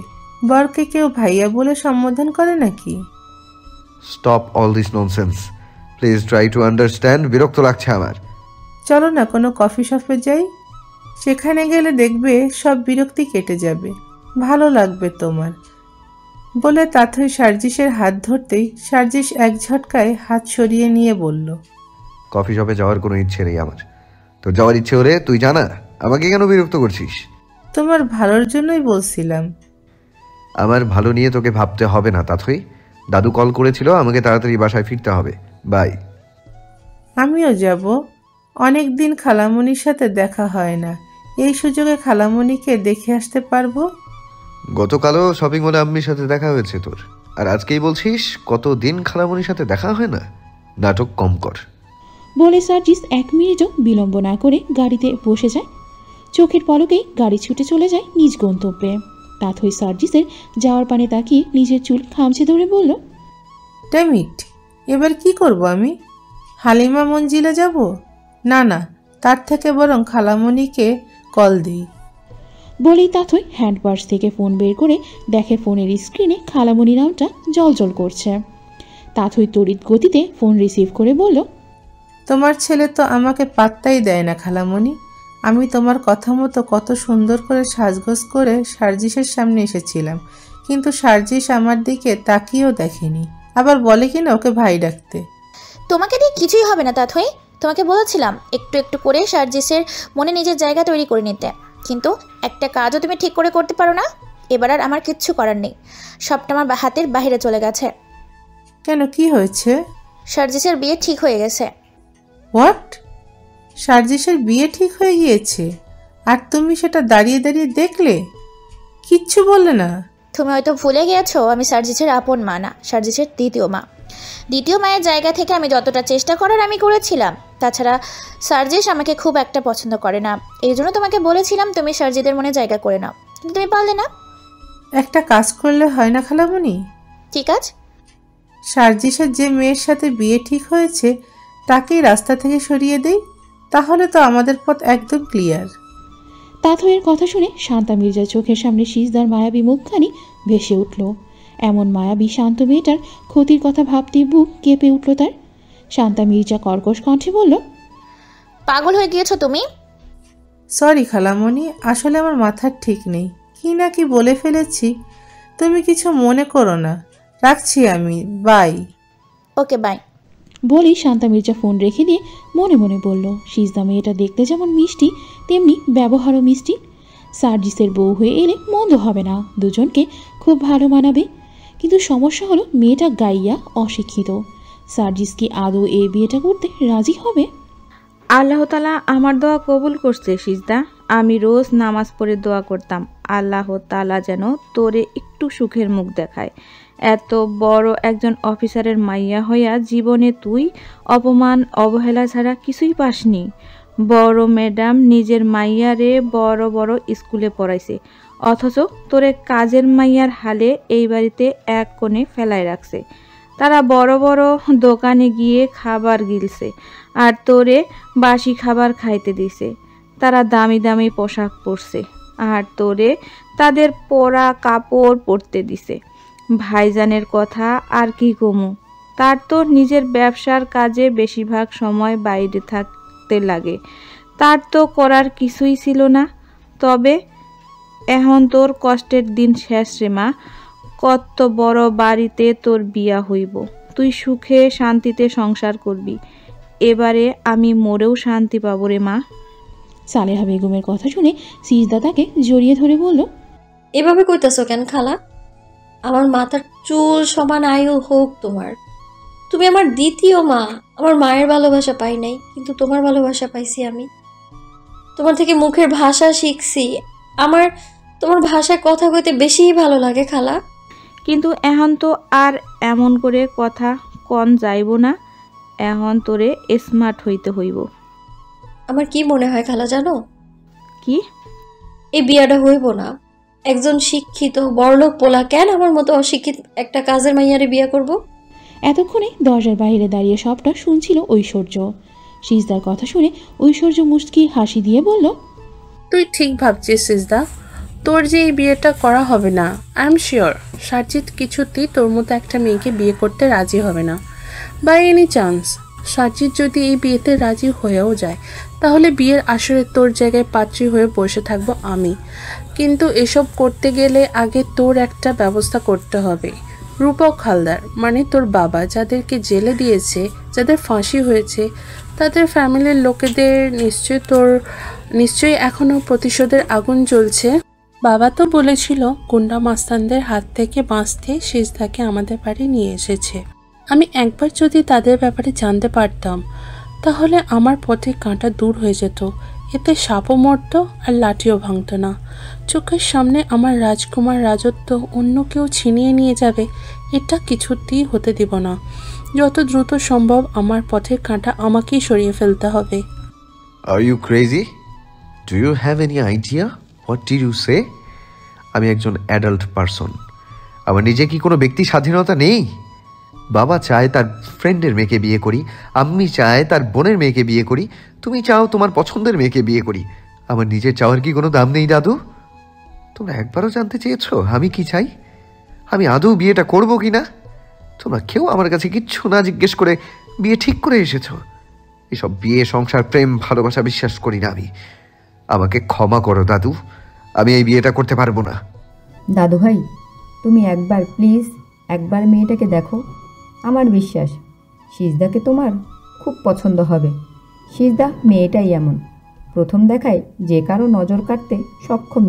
বরকে কেউ ভাইয়া বলে সম্বোধন করে নাকি? Stop all this nonsense, please try to understand. বিরক্ত লাগছে আমার। চলো না কোনো কফি শপে যাই, সেখানে গেলে দেখবে সব বিরক্তি কেটে যাবে, ভালো লাগবে তোমার। বলে তাথই সার্জিসের হাত ধরতেই সার্জিস এক ঝটকায় হাত সরিয়ে নিয়ে বলল, কফি শপে যাওয়ার কোনো ইচ্ছে নেই আমার। তোর যাওয়ার ইচ্ছে হলে তুই জানা, আমাকে কেন বিরক্ত করছিস? তোমার ভালোর জন্যই বলছিলাম। আমার ভালো নিয়ে তোকে ভাবতে হবে না তাথই। দাদু কল করেছিল, আমাকে তাড়াতাড়ি বাসায় ফিরতে হবে। বাই। আমিও যাব। অনেক দিন খালামণির সাথে দেখা হয় না, এই সুযোগে খালামণিকে দেখে আসতে পারবো। গতকালও শপিং মলে আম্মির সাথে দেখা হয়েছে তোর, আর আজকেই বলছিস কতদিন খালামণির সাথে দেখা হয় না? নাটক কম কর। বলে সার্জিস 1 মিনিটও বিলম্ব না করে গাড়িতে বসে যায়। চোখের পলকেই গাড়ি ছুটে চলে যায় নিজ গন্তব্যে। তাথই সার্জিসের যাওয়ার পানে তাকিয়ে নিজের চুল খামচে ধরে বলল, ড্যামিট, এবার কি করব আমি? হালিমা মঞ্জিলে যাব? না, তার থেকে বরং খালামণিকে কল দিই। বলেই তাথই হ্যান্ডপার্স থেকে ফোন বের করে দেখে ফোনের স্ক্রিনে খালামণি নামটা জলজল করছে। তাথই তড়িৎ গতিতে ফোন রিসিভ করে বলল, তোমার ছেলে তো আমাকে পাত্তাই দেয় না খালামণি। আমি তোমার কথা মতো কত সুন্দর করে সাজগোজ করে সার্জিসের সামনে এসেছিলাম, কিন্তু সার্জিস আমার দিকে তাকিয়েও দেখেনি, আবার বলে কিনা ওকে ভাই ডাকতে। তোমাকে দিয়ে কিছুই হবে না তাথই। তোমাকে বলেছিলাম একটু একটু করে সার্জিসের মনে নিজের জায়গা তৈরি করে নিতে, কিন্তু একটা কাজও তুমি ঠিক করে করতে পারো না। এবার আর আমার কিচ্ছু করার নেই, সবটা আমার হাতের বাইরে চলে গেছে। কেন, কি হয়েছে? সার্জিসের বিয়ে ঠিক হয়ে গেছে। হোয়াট? সার্জিসের বিয়ে ঠিক হয়ে গিয়েছে আর তুমি সেটা দাঁড়িয়ে দাঁড়িয়ে দেখলে, কিচ্ছু বললে না? তুমি হয়তো ভুলে গিয়েছো আমি সার্জিসের আপন মা না, সার্জিসের দ্বিতীয় মা। দ্বিতীয় মায়ের জায়গা থেকে আমি যতটা চেষ্টা করার আমি করেছিলাম। তাছাড়া সার্জিস আমাকে খুব একটা পছন্দ করে না, এই জন্য তোমাকে বলেছিলাম তুমি সার্জিদের মনে জায়গা করে নাও, কিন্তু তুমি পারলে না। একটা কাজ করলে হয় না খালামণি? কি কাজ? সার্জিসের যে মেয়ের সাথে বিয়ে ঠিক হয়েছে তাকেই রাস্তা থেকে সরিয়ে দেই, তাহলে তো আমাদের পথ একদম ক্লিয়ার। তাথইয়ের কথা শুনে শান্তা মির্জার চোখের সামনে সিজদার মায়াবী মুখখানি ভেসে উঠল। এমন মায়াবী শান্ত মেয়েটার ক্ষতির কথা ভাবতেই বুক কেঁপে উঠল তার। শান্তা মির্জা কর্কশ কণ্ঠে বলল, পাগল হয়ে গিয়েছো তুমি? সরি খালামণি, আসলে আমার মাথার ঠিক নেই, কি না কি বলে ফেলেছি। তুমি কিছু মনে করো না, রাখছি আমি, বাই। Okay bye. বলেই শান্তা মির্জা ফোন রেখে দিয়ে মনে মনে বলল, সিজদা মেয়েটা দেখতে যেমন মিষ্টি তেমনি ব্যবহারও মিষ্টি। সার্জিসের বউ হয়ে এলে মন্দ হবে না, দুজনকে খুব ভালো মানাবে। কিন্তু সমস্যা হলো মেয়েটা গাইয়া অশিক্ষিত। সার্জিস কি আদৌ এই বিয়েটা করতে রাজি হবে? আল্লাহ তাআলা আমার দোয়া কবুল করছে সিজদা। আমি রোজ নামাজ পড়ে দোয়া করতাম, আল্লাহ তাআলা যেন তোরে একটু সুখের মুখ দেখায়। এত বড় একজন অফিসারের মাইয়া হইয়া জীবনে তুই অপমান অবহেলা ছাড়া কিছুই পাসনি। বড় ম্যাডাম নিজের মাইয়ারে বড় বড় স্কুলে পড়াইছে, অথচ তোরে কাজের মাইয়ার হালে এই বাড়িতে এক কোণে ফেলায় রাখছে। তারা বড় বড় দোকানে গিয়ে খাবার গিলছে আর তোরে বাসি খাবার খাইতে দিছে। তারা দামি দামি পোশাক পরছে আর তোরে তাদের পরা কাপড় পরতে দিছে। ভাইজানের কথা আর কি কমু, তার তো নিজের ব্যবসার কাজে বেশিরভাগ সময় বাইরে থাকতে লাগে, তার তো করার কিছুই ছিল না। তবে এখন তোর কষ্টের দিন শেষ রে মা, কত বড় বাড়িতে তোর বিয়া হইব, তুই সুখে শান্তিতে সংসার করবি। এবারে আমি মরেও শান্তি পাবো রে মা। সালেহা বেগমের কথা শুনে সিজদা তাকে জড়িয়ে ধরে বলল, এভাবে কইতাছো কেন খালা? আমার মাথার চুল সমান আয়ু হোক তোমার, তুমি আমার দ্বিতীয় মা। আমার মায়ের ভালোবাসা পাই নাই, কিন্তু তোমার ভালোবাসা পাইছি আমি। তোমার থেকে মুখের ভাষা শিখছি। আমার তোমার ভাষায় কথা কইতে বেশিই ভালো লাগে খালা। কিন্তু এখন তো আর এমন করে কথা কন যাইব না, এখন তোরে স্মার্ট হইতে হইব। আমার কি মনে হয় খালা জানো? কি? এই বিয়াটা হইব না। একজন শিক্ষিত বড়লোক পোলা কেন আমার মতো অশিক্ষিত একটা কাজের মাইয়ারে বিয়ে করব? এতক্ষণে দরজার বাইরে দাঁড়িয়ে সবটা শুনছিল ঐশ্বর্য। সিজদার কথা শুনে ঐশ্বর্য মুচকি হাসি দিয়ে বলল, তুই ঠিক ভাবছিস সিজদা, তোর যে এই বিয়েটা করা হবে না। আই এম শিওর সার্জিত কিছুতেই তোর মতো একটা মেয়েকে বিয়ে করতে রাজি হবে না। বাই এনি চান্স সার্জিত যদি এই বিয়েতে রাজি হয়েও যায়, তাহলে বিয়ের আসরে তোর জায়গায় পাত্রী হয়ে বসে থাকবো আমি। কিন্তু এসব করতে গেলে আগে তোর একটা ব্যবস্থা করতে হবে। রূপক হালদার মানে তোর বাবা, যাদেরকে জেলে দিয়েছে, যাদের ফাঁসি হয়েছে, তাদের ফ্যামিলির লোকেদের নিশ্চয়ই এখনো প্রতিশোধের আগুন জ্বলছে। বাবা তো বলেছিল গুন্ডা মাস্তানদের হাত থেকে বাঁচতে সিজদাকে আমাদের বাড়ি নিয়ে এসেছে। আমি একবার যদি তাদের ব্যাপারে জানতে পারতাম, তাহলে আমার পথে কাঁটা দূর হয়ে যেত। এতে সাপও মরত আর লাঠিও ভাঙত না। চোখের সামনে আমার রাজকুমার রাজত্ব অন্য কেউ ছিনিয়ে নিয়ে যাবে, এটা কিছুতেই হতে দিব না। যত দ্রুত সম্ভব আমার পথের কাঁটা আমাকেই সরিয়ে ফেলতে হবে। Are you crazy? Do you have any idea? What did you say? আমি একজন অ্যাডাল্ট পারসন। আমার নিজে কি কোনো ব্যক্তি স্বাধীনতা নেই? বাবা চায় তার ফ্রেন্ডের মেয়েকে বিয়ে করি, আম্মি চায় তার বোনের মেয়েকে বিয়ে করি, তুমি চাও তোমার পছন্দের মেয়েকে বিয়ে করি। আমার নিজের চাওয়ার কি কোনো দাম নেই দাদু? তোমরা একবারও জানতে চেয়েছো আমি কি চাই? আমি আদৌ বিয়েটা করবো কি না? তোমরা কেউ আমার কাছে কিচ্ছু না জিজ্ঞেস করে বিয়ে ঠিক করে এসেছো। এসব বিয়ে, সংসার, প্রেম, ভালোবাসা বিশ্বাস করি না আমি। আমাকে ক্ষমা করো দাদু, আমি এই বিয়েটা করতে পারবো না। দাদু ভাই, তুমি একবার প্লিজ একবার মেয়েটাকে দেখো। আমার বিশ্বাস সিজদাকে তোমার খুব পছন্দ হবে। সিজদা মেয়েটাই এমন, প্রথম দেখায় যে কারো নজর কাটতে সক্ষম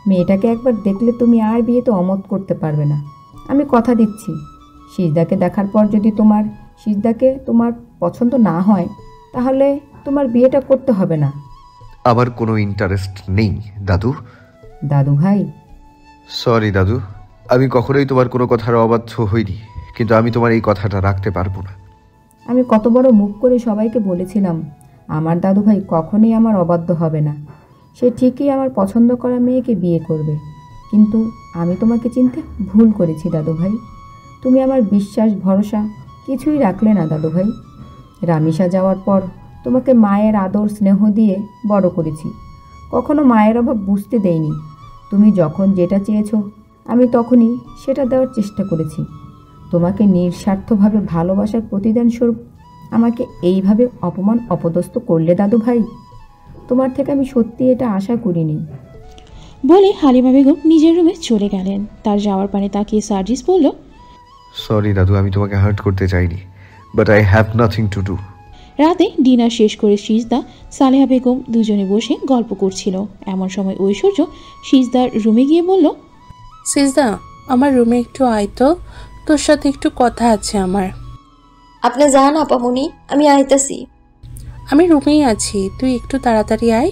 মেয়েটাকে একবার দেখলে তুমি আর বিয়েতে অমত করতে পারবে না। আমি কথা দিচ্ছি, সিজদাকে দেখার পর যদি সিজদাকে তোমার পছন্দ না হয়, তাহলে তোমার বিয়েটা করতে হবে না। আমার কোনো ইন্টারেস্ট নেই দাদু। দাদু ভাই, সরি দাদু, আমি কখনোই তোমার কোনো কথার অবাধ্য হইনি, কিন্তু আমি তোমার এই কথাটা রাখতে পারবো না। আমি কত বড় মুখ করে সবাইকে বলেছিলাম আমার দাদু ভাই কখনোই আমার অবাধ্য হবে না, সে ঠিকই আমার পছন্দ করা মেয়েকে বিয়ে করবে। কিন্তু আমি তোমাকে চিনতে ভুল করেছি দাদু ভাই। তুমি আমার বিশ্বাস ভরসা কিছুই রাখলে না দাদু ভাই। রামিসা যাওয়ার পর তোমাকে মায়ের আদর স্নেহ দিয়ে বড় করেছি, কখনো মায়ের অভাব বুঝতে দেইনি। তুমি যখন যেটা চেয়েছো আমি তখনই সেটা দেওয়ার চেষ্টা করেছি। তোমাকে নিঃস্বার্থভাবে ভালোবাসার প্রতিদান স্বরূপ আমাকে এইভাবে অপমান অপদস্থ করলে দাদু ভাই, তোমার থেকে আমি সত্যি এটা আশা করিনি। বলে হালিমা বেগম নিজের রুমে চলে গেলেন। তার যাওয়ার পানে তাকিয়ে সার্জিস বলল, সরি দাদু, আমি তোমাকে হার্ট করতে চাইনি, but I have nothing to do. রাতে ডিনার শেষ করে সিজদা সালেহা বেগম দুজনে বসে গল্প করছিল। এমন সময় ঐশ্বর্য সিজদার রুমে গিয়ে বলল, সিজদা আমার রুমে একটু আয় তো, তোর সাথে একটু কথা আছে আমার। আপনি যান আপামনি, আমি আইতাছি। আমি রুমেই আছি, তুই একটু তাড়াতাড়ি আয়।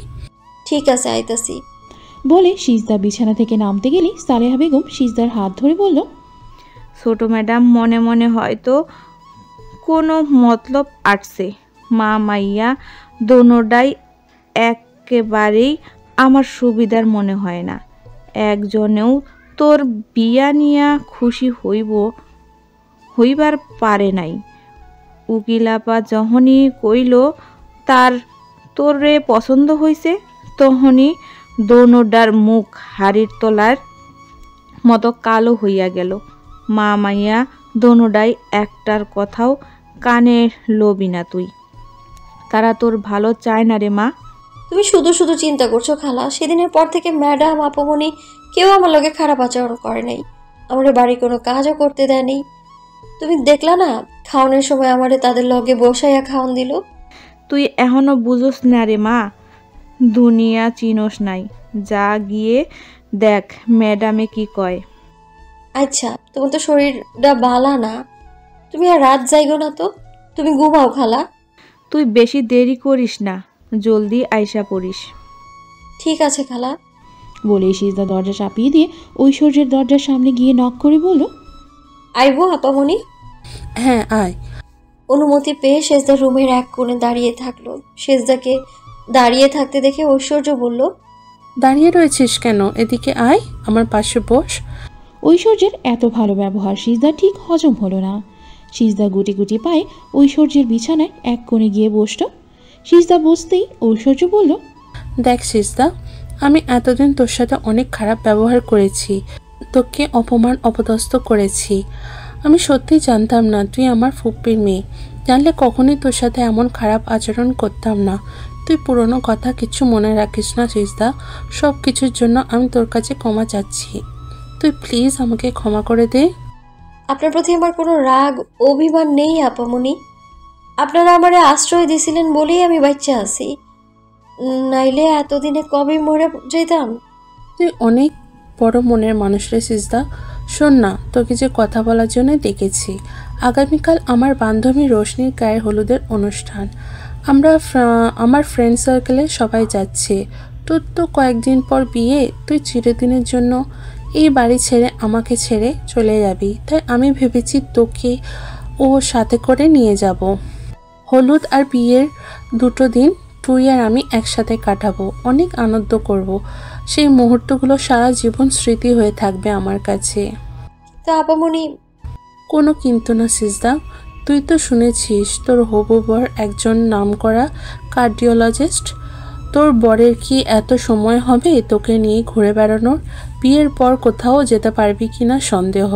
ঠিক আছে, আইতাছি। বলে সিজদা বিছানা থেকে নামতে গেলে সালেহা বেগম সিজদার হাত ধরে বলল, ছোট ম্যাডাম মনে মনে হয়তো কোনো মতলব আসছে। মা মাইয়া দোনোটাই একেবারেই আমার সুবিধার মনে হয় না। একজনেও তোর বিয়া নিয়া খুশি হইবার পারে নাই। উকিলাপা যখনই কইল তোরে পছন্দ হইছে, তখনই দোনোটার মুখ হাড়ির তলার মতো কালো হইয়া গেল। মা মাইয়া দোনোটাই একটার কথাও কানে লবি না তুই। তারা তোর ভালো চায় না রে মা। তুমি শুধু শুধু চিন্তা করছো খালা। সেদিনের পর থেকে ম্যাডাম আপামনি কেউ আমার লগে খারাপ আচরণ করে নাই, আমার বাড়ি কোনো কাজও করতে দেয় নেই। তুমি দেখলা না খাওয়ানোর সময় আমারে তাদের লগে বসাইয়া খাওয়ান দিল। তুই এখনো বুঝোস না রে মা, দুনিয়া চিনোস নাই। যা গিয়ে দেখ ম্যাডামে কি কয়। আচ্ছা, তোমার তো শরীরটা বালা না, তুমি আর রাত যাইগো না তো, তুমি ঘুমাও খালা। তুই বেশি দেরি করিস না, জলদি আইসা পড়িস। ঠিক আছে খালা। বলে সিজদা দরজা চাপিয়ে দিয়ে ঐশ্বর্যের দরজার সামনে গিয়ে নক করে বলল, আইবো আপামনি? হ্যাঁ আয়। অনুমতি পেয়ে সেজদা রুমের এক কোণে দাঁড়িয়ে থাকলো। সেজদাকে দাঁড়িয়ে থাকতে দেখে ঐশ্বর্য বলল, দাঁড়িয়ে রয়েছিস কেন? এদিকে আয়, আমার পাশে বস। ঐশ্বর্যের এত ভালো ব্যবহার সিজদা ঠিক হজম হলো না। সিজদা গুটি গুটি পায়ে ঐশ্বর্যের বিছানায় এক কোণে গিয়ে বসল। সিজদা বসতেই ঐশ্বর্য বলল, দেখ সিজদা, আমি এতদিন তোর সাথে অনেক খারাপ ব্যবহার করেছি, তোকে অপমান অপদস্থ করেছি। আমি সত্যিই জানতাম না তুই আমার ফুপ্পির মেয়ে। জানলে কখনোই তোর সাথে এমন খারাপ আচরণ করতাম না। তুই পুরনো কথা কিছু মনে রাখিস না সিজদা। সব কিছুর জন্য আমি তোর কাছে ক্ষমা চাচ্ছি। তুই প্লিজ আমাকে ক্ষমা করে দে। আপনার প্রতি আমার কোনো রাগ অভিমান নেই আপামনি। আপনারা আমারে আশ্রয় দিছিলেন বলেই আমি বাচ্চা আছি, নাইলে এতদিনে কবে মরে যেতাম। তুই অনেক বড় মনের মানুষ রে সিজদা। শোন না, তোকে যে কথা বলার জন্য ডেকেছি। আগামীকাল আমার বান্ধবী রোশনির গায়ের হলুদের অনুষ্ঠান। আমরা আমার ফ্রেন্ড সার্কেলে সবাই যাচ্ছে। তোর তো কয়েকদিন পর বিয়ে, তুই চিরদিনের জন্য এই বাড়ি ছেড়ে আমাকে ছেড়ে চলে যাবি। তাই আমি ভেবেছি তোকে ও সাথে করে নিয়ে যাব। হলুদ আর বিয়ের দুটো দিন তুই আর আমি একসাথে কাটাবো, অনেক আনন্দ করব। সেই মুহূর্তগুলো সারা জীবন স্মৃতি হয়ে থাকবে আমার কাছে। তো আপামনি, কোনো কিন্তু না সিজদা। তুই তো শুনেছিস তোর হবু বর একজন নামকরা কার্ডিওলজিস্ট। তোর বরের কি এত সময় হবে তোকে নিয়ে ঘুরে বেড়ানোর? বিয়ের পর কোথাও যেতে পারবি কিনা সন্দেহ।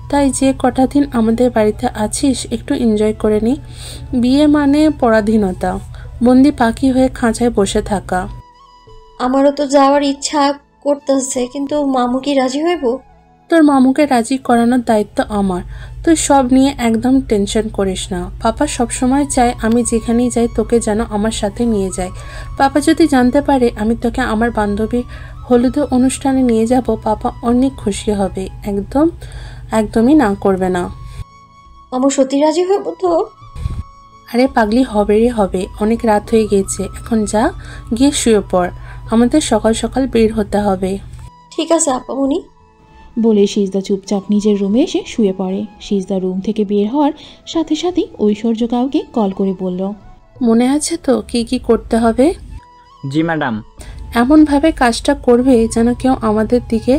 তাই যে কটা দিন আমাদের বাড়িতে আছিস একটু এনজয় করে নি। বিয়ে মানে পরাধীনতা, বন্দি পাখি হয়ে খাঁচায় বসে থাকা। আমারও তো যাওয়ার ইচ্ছা করতেছে, কিন্তু মামু কি রাজি হইব? তোর মামুকে রাজি করানোর দায়িত্ব আমার। তুই সব নিয়ে একদম টেনশন করিস না। পাপা সবসময় চায় আমি যেখানেই যাই তোকে যেন আমার সাথে নিয়ে যায়। পাপা যদি জানতে পারে আমি তোকে আমার বান্ধবীর হলুদের অনুষ্ঠানে নিয়ে যাব, পাপা অনেক খুশি হবে। একদমই না করবে না। মামু সত্যি রাজি হইব তো? আরে পাগলি, হবে রে হবে। অনেক রাত হয়ে গেছে, এখন যা, গিয়ে শুয়ে পড়। আমাদের সকাল সকাল বের হতে হবে। ঠিক আছে আপামনি। বলে সিজদা চুপচাপ নিজের রুমে এসে শুয়ে পড়ে। সিজদা রুম থেকে বের হওয়ার সাথে সাথেই ঐশ্বর্য কাউকে কল করে বলল, মনে আছে তো কি কি করতে হবে? জি ম্যাডাম। এমনভাবে কাজটা করবে যেন কেউ আমাদের দিকে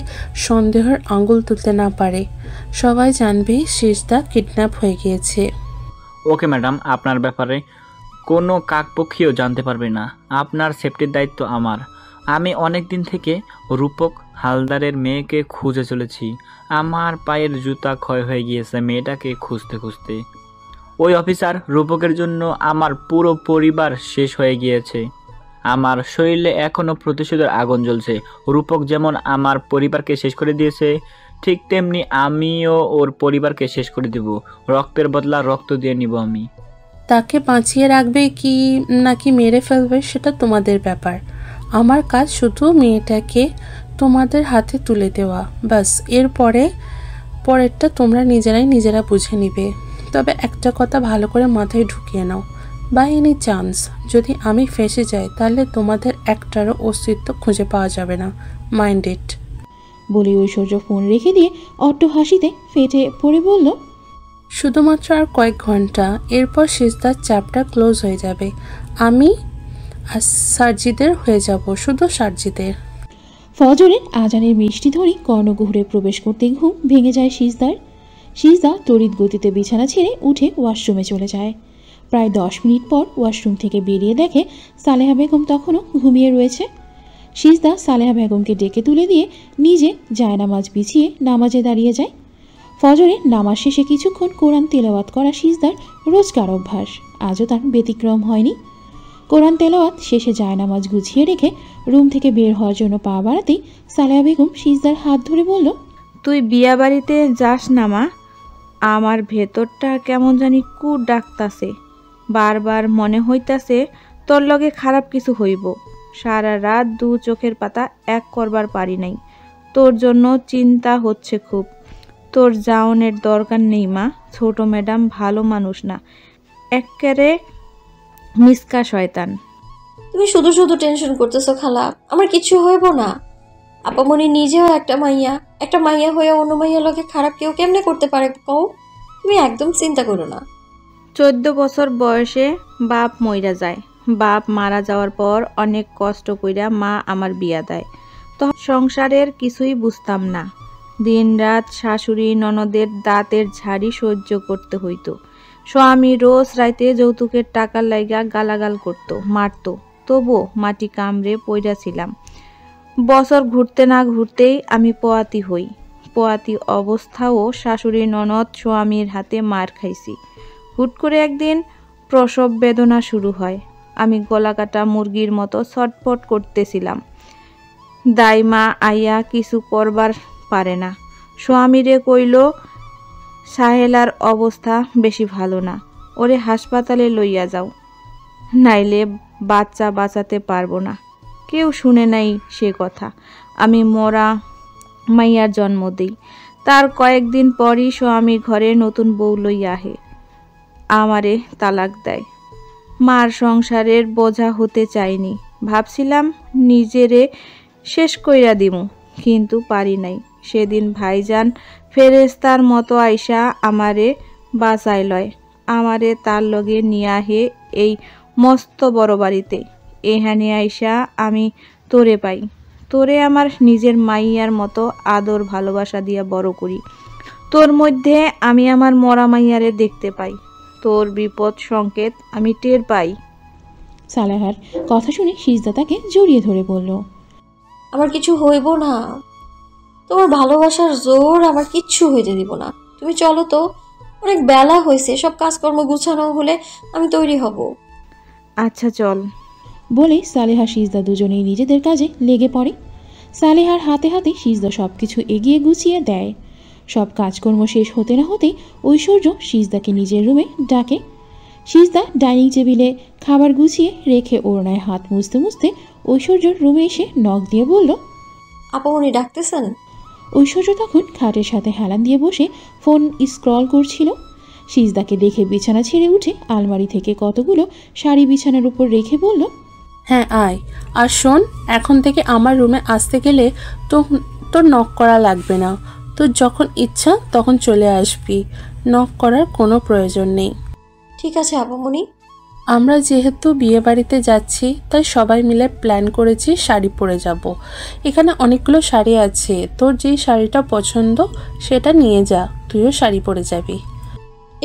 সন্দেহের আঙুল তুলতে না পারে। সবাই জানবে সিজদা কিডন্যাপ হয়ে গিয়েছে। ওকে ম্যাডাম, আপনার ব্যাপারে কোনো কাকপক্ষীও জানতে পারবে না। আপনার সেফটির দায়িত্ব আমার। আমি অনেক দিন থেকে রূপক হালদারের মেয়েকে খুঁজে চলেছি। আমার পায়ের জুতা ক্ষয় হয়ে গিয়েছে মেয়েটাকে খুঁজতে খুঁজতে। ওই অফিসার রূপকের জন্য আমার পুরো পরিবার শেষ হয়ে গিয়েছে। আমার শরীরে এখনও প্রতিশোধের আগুন জ্বলছে। রূপক যেমন আমার পরিবারকে শেষ করে দিয়েছে, ঠিক তেমনি আমিও ওর পরিবারকে শেষ করে দেব। রক্তের বদলা রক্ত দিয়ে নিব আমি। তাকে বাঁচিয়ে রাখবে কি নাকি মেরে ফেলবে সেটা তোমাদের ব্যাপার। আমার কাজ শুধু মেয়েটাকে তোমাদের হাতে তুলে দেওয়া, বাস। পরেরটা তোমরা নিজেরা বুঝে নিবে। তবে একটা কথা ভালো করে মাথায় ঢুকিয়ে নাও, বাই এনি চান্স যদি আমি ফেঁসে যাই তাহলে তোমাদের একটারও অস্তিত্ব খুঁজে পাওয়া যাবে না। Mind it. বলে ঐশ্বর্য ফোন রেখে দিয়ে অট্ট হাসিতে ফেটে পড়ে বলল, শুধুমাত্র আর কয়েক ঘন্টা, এরপর সিজদার চ্যাপ্টার ক্লোজ হয়ে যাবে। আমি আর সার্জিদের হয়ে যাব, শুধু সার্জিদের। ফজরের আজানের মিষ্টি ধরে কর্ণকুহরে প্রবেশ করতে ঘুম ভেঙে যায় সিজদার। সিজদা তড়িৎ গতিতে বিছানা ছেড়ে উঠে ওয়াশরুমে চলে যায়। প্রায় 10 মিনিট পর ওয়াশরুম থেকে বেরিয়ে দেখে সালেহা বেগম তখনও ঘুমিয়ে রয়েছে। সিজদা সালেহা বেগমকে ডেকে তুলে দিয়ে নিজে জায়নামাজ বিছিয়ে নামাজে দাঁড়িয়ে যায়। ফজরে নামাজ শেষে কিছুক্ষণ কোরআন তেলাওয়াত করা সিজদার রোজকার অভ্যাস, আজও তার ব্যতিক্রম হয়নি। কোরআন তেলাওয়াত শেষে জায়নামাজ গুছিয়ে রেখে রুম থেকে বের হওয়ার জন্য পা বাড়াতেই সালেহা বেগম সিজদার হাত ধরে বলল, তুই বিয়া বাড়িতে যাস না মা, আমার ভেতরটা কেমন জানি কুট ডাকতাছে। বারবার মনে হইতাছে তোর লগে খারাপ কিছু হইব। সারা রাত 2 চোখের পাতা এক করবার পারি নাই। তোর জন্য চিন্তা হচ্ছে খুব। তোর যাওনের দরকার নেই মা, ছোট ম্যাডাম ভালো মানুষ না, এক্কেরে মিসকা শয়তান। তুমি শুধু শুধু টেনশন করতেছো খালা, আমার কিছু হইব না। আপামনি নিজেও একটা মাইয়া হয়ে অন্য মাইয়া লগে খারাপ কেউ কেমনে করতে পারে কও? তুমি একদম চিন্তা করো না। 14 বছর বয়সে বাপ মইরা যায়। বাপ মারা যাওয়ার পর অনেক কষ্ট কইরা মা আমার বিয়া দেয়। তখন সংসারের কিছুই বুঝতাম না। দিনরাত শাশুড়ি ননদের দাঁতের ঝাড়ি সহ্য করতে হইতো। স্বামী রোজ রাইতে যৌতুকের টাকার লাইগা গালাগাল করত, মারত, তবুও মাটি কামড়ে পইরা ছিলাম। বছর ঘুরতে না ঘুরতেই আমি পোয়াতি হই। পোয়াতি অবস্থাও শাশুড়ি ননদ স্বামীর হাতে মার খাইছি। হুট করে একদিন প্রসব বেদনা শুরু হয়। আমি গলাকাটা মুরগির মতো ছটফট করতেছিলাম। দাইমা আইয়া কিছু করবার পারে না। স্বামীরে কইল, সাহেলার অবস্থা বেশি ভালো না, ওরে হাসপাতালে লইয়া যাও, নাইলে বাচ্চা বাঁচাতে পারবো না। কেউ শুনে নাই সে কথা। আমি মরা মাইয়ার জন্ম দিই। তার কয়েকদিন পরই স্বামী ঘরে নতুন বউ লইয়া আহে, আমারে তালাক দেয়। মার সংসারের বোঝা হতে চাইনি, ভাবছিলাম নিজেরে শেষ কইরা দিমু, কিন্তু পারি নাই। সেদিন ভাইজান ফেরেস্তার মতো আইসা আমারে বাঁচাই লয়, আমারে তার লগে নিয়া হে এই মস্ত বড় বাড়িতে। এখানে আইসা আমি তোরে পাই, তোরে আমার নিজের মাইয়ার মতো আদর ভালোবাসা দিয়া বড় করি। তোর মধ্যে আমি আমার মরা মাইয়ারে দেখতে পাই, তোর বিপদ সংকেত আমি টের পাই। সালেহার কথা শুনে সিজদা তাকে জড়িয়ে ধরে বলল, আমার কিছু হইব না, তোমার ভালোবাসার জোর আমার কিচ্ছু হইতে দিব না। তুমি চলো তো, অনেক বেলা হয়েছে, সব কাজকর্ম গুছানো হলে আমি তৈরি হব। আচ্ছা চল। বলে সালেহা সিজদা দুজনেই নিজেদের কাজে লেগে পড়ে। সালেহার হাতে হাতে সিজদা সবকিছু এগিয়ে গুছিয়ে দেয়। সব কাজকর্ম শেষ হতে না হতেই ঐশ্বর্য সিজদাকে নিজের রুমে ডাকে। সিজদা ডাইনিং টেবিলে খাবার গুছিয়ে রেখে ওড়নায় হাত মুছতে মুছতে ঐশ্বর্যর রুমে এসে নখ দিয়ে বলল, আপা উনি ডাকতেছেন? ঐশ্বর্য তখন খাটের সাথে হেলান দিয়ে বসে ফোন স্ক্রল করছিল। সিজদাকে দেখে বিছানা ছেড়ে উঠে আলমারি থেকে কতগুলো শাড়ি বিছানার উপর রেখে বলল, হ্যাঁ আয়। আর শোন, এখন থেকে আমার রুমে আসতে গেলে তোর নক করা লাগবে না। তোর যখন ইচ্ছা তখন চলে আসবি, নক করার কোনো প্রয়োজন নেই। ঠিক আছে আপামনি। আমরা যেহেতু বিয়ে বাড়িতে যাচ্ছি তাই সবাই মিলে প্ল্যান করেছি শাড়ি পরে যাব। এখানে অনেকগুলো শাড়ি আছে, তোর যেই শাড়িটা পছন্দ সেটা নিয়ে যা, তুইও শাড়ি পরে যাবি।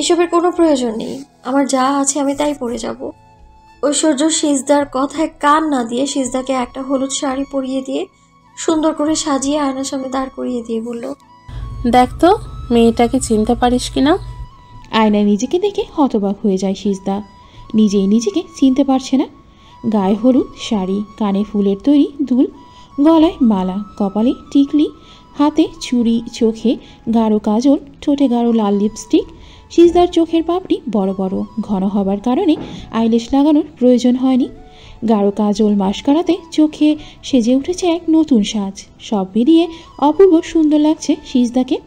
এসবের কোনো প্রয়োজন নেই, আমার যা আছে আমি তাই পরে যাব। ঐশ্বর্য সিজদার কথায় কান না দিয়ে সিজদাকে একটা হলুদ শাড়ি পরিয়ে দিয়ে সুন্দর করে সাজিয়ে আয়নার সামনে দাঁড় করিয়ে দিয়ে বলল, দেখ তো মেয়েটাকে চিনতে পারিস কিনা। আয়নায় নিজেকে দেখে হতবাক হয়ে যায় সিজদা। নিজেই নিজেকে চিনতে পারছে না। গায়ে হলুদ শাড়ি, কানে ফুলের তৈরি দুল, গলায় মালা, কপালে টিকলি, হাতে চুড়ি, চোখে গাঢ় কাজল, ঠোঁটে গাঢ় লাল লিপস্টিক। সিজদার চোখের পাপড়ি বড় বড়, ঘন হবার কারণে আইলেশ লাগানোর প্রয়োজন হয়নি। গাঢ় কাজল মাস্কারাতে চোখে সেজে উঠেছে এক নতুন সাজ। সব মিলিয়ে অপূর্ব সুন্দর লাগছে সিজদাকে।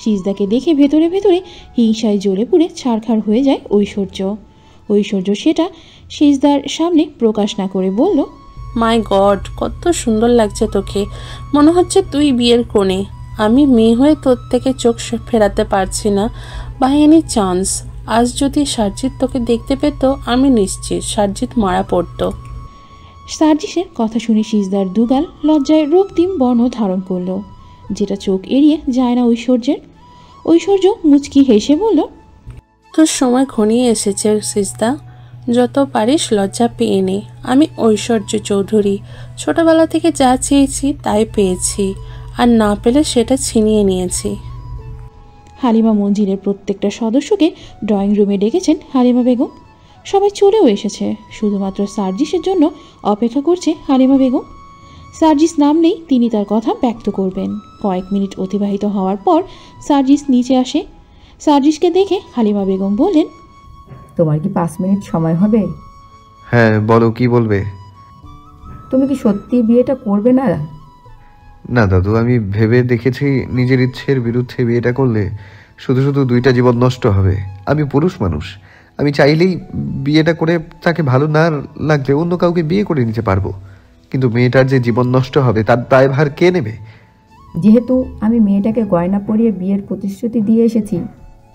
সিজদাকে দেখে ভেতরে ভেতরে হিংসায় জ্বলে পুড়ে ছারখাড় হয়ে যায় ঐশ্বর্য। ঐশ্বর্য সেটা সিজদার সামনে প্রকাশ না করে বলল, মাই গড, কত সুন্দর লাগছে তোকে, মনে হচ্ছে তুই বিয়ের কোণে। আমি মেয়ে হয়ে তোর থেকে চোখ ফেরাতে পারছি না বাই এনি চান্স। আজ যদি সার্জিৎ তোকে দেখতে পেত, আমি নিশ্চিত সার্জিৎ মারা পড়তো। সার্জিসের কথা শুনে সিজদার দুগাল লজ্জায় রক্তিম বর্ণ ধারণ করল, যেটা চোখ এড়িয়ে যায় না ঐশ্বর্যের। ঐশ্বর্য মুচকি হেসে বলল, তোর সময় ঘনিয়ে এসেছে সিজদা, যত পারিস লজ্জা পেয়ে নে। আমি ঐশ্বর্য চৌধুরী, ছোটবেলা থেকে যা চেয়েছি তাই পেয়েছি, আর না পেলে সেটা ছিনিয়ে নিয়েছি। হালিমা মঞ্জিলের প্রত্যেকটা সদস্যকে ড্রয়িং রুমে ডেকেছেন হালিমা বেগম। সবাই চলেও এসেছে, শুধুমাত্র সার্জিসের জন্য অপেক্ষা করছে হালিমা বেগম। সার্জিস নামলেই তিনি তার কথা ব্যক্ত করবেন। কয়েক মিনিট অতিবাহিত হওয়ার পর সার্জিস নিচে আসে। সার্জিসকে দেখে হালিমা বেগম বললেন, তোমার কি 5 মিনিট সময় হবে? হ্যাঁ বলো, কি বলবে? তুমি কি সত্যি বিয়েটা করবে না? না দাদু, আমি ভেবে দেখেছি নিজের ইচ্ছের বিরুদ্ধে বিয়েটা করলে শুধু শুধু 2টা জীবন নষ্ট হবে। আমি পুরুষ মানুষ, আমি চাইলেই বিয়েটা করে তাকে ভালো না লাগলে অন্য কাউকে বিয়ে করে নিতে পারবো, কিন্তু মেয়েটার যে জীবন নষ্ট হবে তার দায়ভার কে নেবে? যেহেতু আমি মেয়েটাকে গয়না পরিয়ে বিয়ের প্রতিশ্রুতি দিয়ে এসেছি,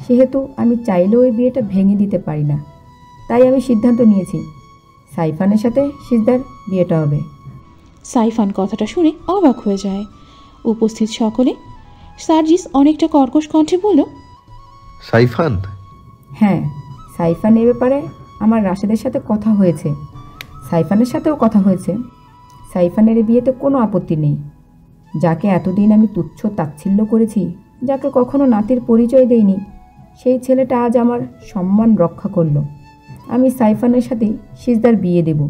সেহেতু আমি চাইলেও ওই বিয়েটা ভেঙে দিতে পারি না। তাই আমি সিদ্ধান্ত নিয়েছি সাইফানের সাথে সিজদার বিয়েটা হবে। সাইফান কথাটা শুনে অবাক হয়ে যায়। উপস্থিত সকলে। সার্জিস অনেকটা কর্কশ কণ্ঠে বলল, সাইফান? হ্যাঁ, সাইফান এ ব্যাপারে আমার রাশেদের সাথে কথা হয়েছে, সাইফানের সাথেও কথা হয়েছে। সাইফানের বিয়েতে কোনো আপত্তি নেই। যাকে এতদিন আমি তুচ্ছ তাচ্ছিল্য করেছি, যাকে কখনো নাতির পরিচয় দেইনি, সেই ছেলেটা আজ আমার সম্মান রক্ষা করলো। আমি সাইফানের সাথেই সিজদার বিয়ে দেব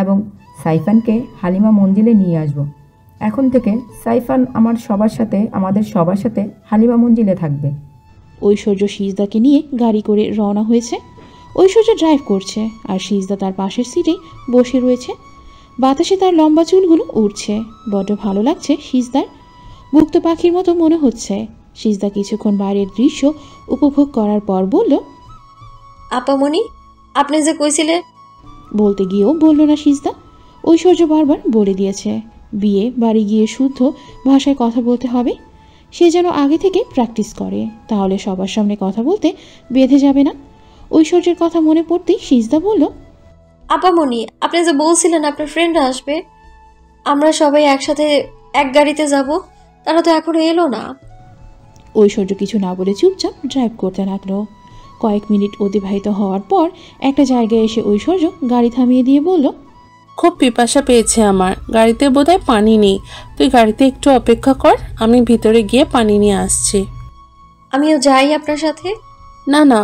এবং সাইফানকে হালিমা মঞ্জিলে নিয়ে আসব। এখন থেকে সাইফান আমাদের সবার সাথে হালিমা মঞ্জিলে থাকবে। ঐশ্বর্য সিজদাকে নিয়ে গাড়ি করে রওনা হয়েছে। ঐশ্বর্য ড্রাইভ করছে আর সিজদা তার পাশের সিটেই বসে রয়েছে। বাতাসে তার লম্বা চুলগুলো উড়ছে। বড্ড ভালো লাগছে সিজদার। মুক্ত পাখির মতো মনে হচ্ছে। সিজদা কিছুক্ষণ বাইরের দৃশ্য উপভোগ করার পর বলল, আপামনি, আপনি যে কইছিলে। বলতে গিয়েও বলল না সিজদা। ঐশ্বর্য বারবার বলে দিয়েছে বিয়ে বাড়ি গিয়ে শুদ্ধ ভাষায় কথা বলতে হবে। সে যেন আগে থেকে প্র্যাকটিস করে, তাহলে সবার সামনে কথা বলতে বেঁধে যাবে না। ঐশ্বর্যের কথা মনে পড়তেই সিজদা বলল, আপামনি, আপনি যে বলছিলেন আপনার ফ্রেন্ডরা আসবে, আমরা সবাই একসাথে এক গাড়িতে যাব, তারা তো এখনো এলো না। ঐশ্বর্য কিছু না বলে চুপচাপ ড্রাইভ করতে লাগলো। কয়েক মিনিট অতিবাহিত হওয়ার পর একটা জায়গায় এসে ঐশ্বর্য গাড়ি থামিয়ে দিয়ে বলল, খুব পিপাসা পেয়েছে আমার, গাড়িতে বোধহয় পানি নেই, তুই গাড়িতে একটু অপেক্ষা কর, আমি ভিতরে গিয়ে পানি নিয়ে আসছি। আমিও যাই আপনার সাথে। না না,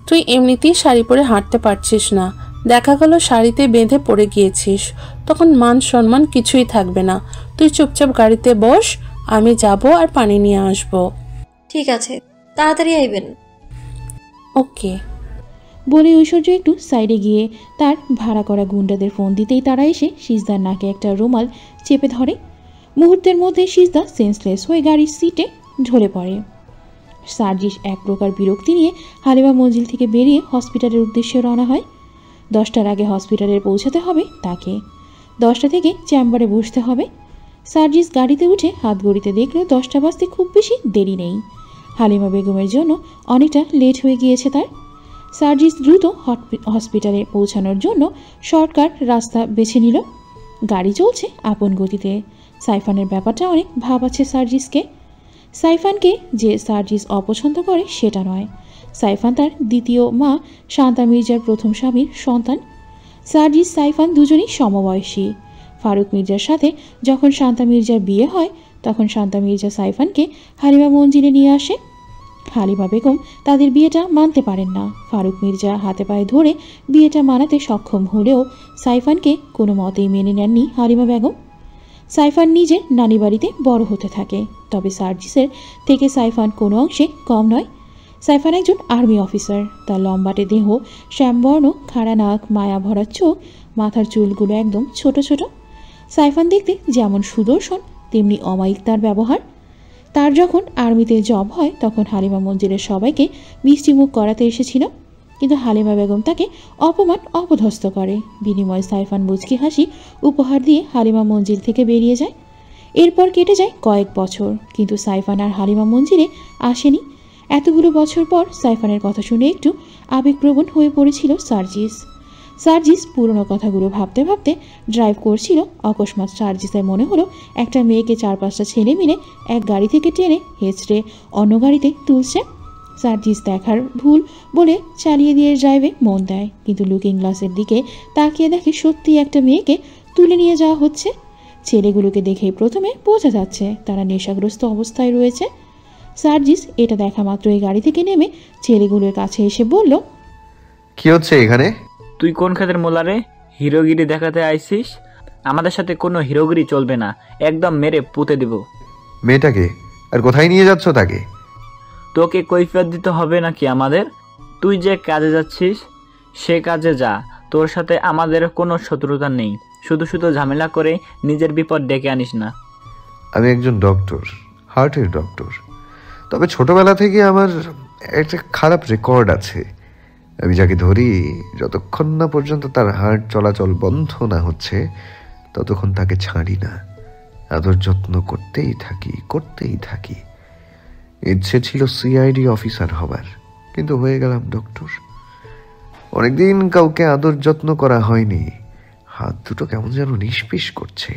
তুই এমনিতেই শাড়ি পরে হাঁটতে পারছিস না, দেখা গেল শাড়িতে বেঁধে পড়ে গিয়েছিস, তখন মান সম্মান কিছুই থাকবে না। তুই চুপচাপ গাড়িতে বস, আমি যাব আর পানি নিয়ে আসব। ঠিক আছে, তাড়াতাড়ি আইবেন। ওকে। বলে ঐশ্বর্য একটু সাইডে গিয়ে তার ভাড়া করা গুন্ডাদের ফোন দিতেই তারা এসে সিজদার নাকে একটা রুমাল চেপে ধরে। মুহূর্তের মধ্যে সিজদা সেন্সলেস হয়ে গাড়ির সিটে ঢলে পড়ে। সার্জিস এক প্রকার বিরক্তি নিয়ে হালিমা মঞ্জিল থেকে বেরিয়ে হসপিটালের উদ্দেশ্যে রওনা হয়। 10টার আগে হসপিটালে পৌঁছাতে হবে তাকে। 10টা থেকে চেম্বারে বসতে হবে। সার্জিস গাড়িতে উঠে হাত ঘড়িতে দেখলো 10টা বাজতে খুব বেশি দেরি নেই। হালিমা বেগমের জন্য অনেকটা লেট হয়ে গিয়েছে তার। সার্জিস দ্রুত হসপিটালে পৌঁছানোর জন্য শর্টকাট রাস্তা বেছে নিল। গাড়ি চলছে আপন গতিতে। সাইফানের ব্যাপারটা অনেক ভাবাচ্ছে সার্জিসকে। সাইফানকে যে সার্জিস অপছন্দ করে সেটা নয়, সাইফান তার দ্বিতীয় মা শান্তা মির্জার প্রথম স্বামীর সন্তান। সার্জিস সাইফান দুজনেই সমবয়সী। ফারুক মির্জার সাথে যখন শান্তা মির্জার বিয়ে হয়, তখন শান্তা মির্জা সাইফানকে হালিমা মঞ্জিলে নিয়ে আসে। হালিমা বেগম তাদের বিয়েটা মানতে পারেন না। ফারুক মির্জা হাতে পায়ে ধরে বিয়েটা মানাতে সক্ষম হলেও সাইফানকে কোনো মতেই মেনে নেননি হালিমা বেগম। সাইফান নিজে নানি বাড়িতে বড় হতে থাকে, তবে সার্জিসের থেকে সাইফান কোনো অংশে কম নয়। সাইফান একজন আর্মি অফিসার। তার লম্বাটে দেহ, শ্যামবর্ণ, খাড়া নাক, মায়া ভরা চোখ, মাথার চুলগুলো একদম ছোট ছোট। সাইফান দেখতে যেমন সুদর্শন তেমনি অমায়িক তার ব্যবহার। তার যখন আর্মিতে জব হয় তখন হালিমা মঞ্জিলের সবাইকে মিষ্টিমুখ করাতে এসেছিল, কিন্তু হালিমা বেগম তাকে অপমান অপদস্থ করে। বিনিময়ে সাইফান মুচকি হাসি উপহার দিয়ে হালিমা মঞ্জিল থেকে বেরিয়ে যায়। এরপর কেটে যায় কয়েক বছর, কিন্তু সাইফান আর হালিমা মঞ্জিলে আসেনি। এতগুলো বছর পর সাইফানের কথা শুনে একটু আবেগপ্রবণ হয়ে পড়েছিল সার্জিস পুরনো কথাগুলো ভাবতে ভাবতে ড্রাইভ করছিল। অকস্মাৎ সার্জিসের মনে হলো একটা মেয়েকে 4-5টা ছেলে মিলে এক গাড়ি থেকে টেনে হেঁচড়ে অন্য গাড়িতে তুলছে। সার্জিস দেখার ভুল বলে চালিয়ে দিয়ে ড্রাইভে মন দেয়, কিন্তু লুকিং গ্লাসের দিকে তাকিয়ে দেখে সত্যি একটা মেয়েকে তুলে নিয়ে যাওয়া হচ্ছে। ছেলেগুলোকে দেখেই প্রথমে বোঝা যাচ্ছে তারা নেশাগ্রস্ত অবস্থায় রয়েছে। সার্জিস এটা দেখা মাত্রই গাড়ি থেকে নেমে ছেলেগুলোর কাছে এসে বলল, কি হচ্ছে এখানে? তুই কোন খাতের মোলারে? হিরোগিরি দেখাতে আইছিস? আমাদের সাথে কোনো হিরোগিরি চলবে না, একদম মেরে পুঁতে দেব। মেয়েটাকে আর কোথায় নিয়ে যাচ্ছ তাকে? তোকে কৈফিয়ত দিতে হবে নাকি আমাদের? তুই যে কাজে যাচ্ছিস সে কাজে যা, তোর সাথে আমাদের কোনো শত্রুতা নেই। শুধু শুধু ঝামেলা করে নিজের বিপদ ডেকে আনিস না। আমি একজন ডক্টর, হার্টের ডক্টর। তবে ছোটবেলা থেকে আমার একটা খারাপ রেকর্ড আছে। আমি যাকে ধরি, যতক্ষণ না পর্যন্ত তার হার্ট চলাচল বন্ধ না হচ্ছে ততক্ষণ তাকে ছাড়ি না। আদর যত্ন করতেই থাকি। ইচ্ছে ছিল সিআইডি অফিসার হবার, কিন্তু হয়ে গেলাম ডক্টর। অনেকদিন কাউকে আদর যত্ন করা হয়নি, হাত দুটো কেমন যেন নিষ্পিস করছে।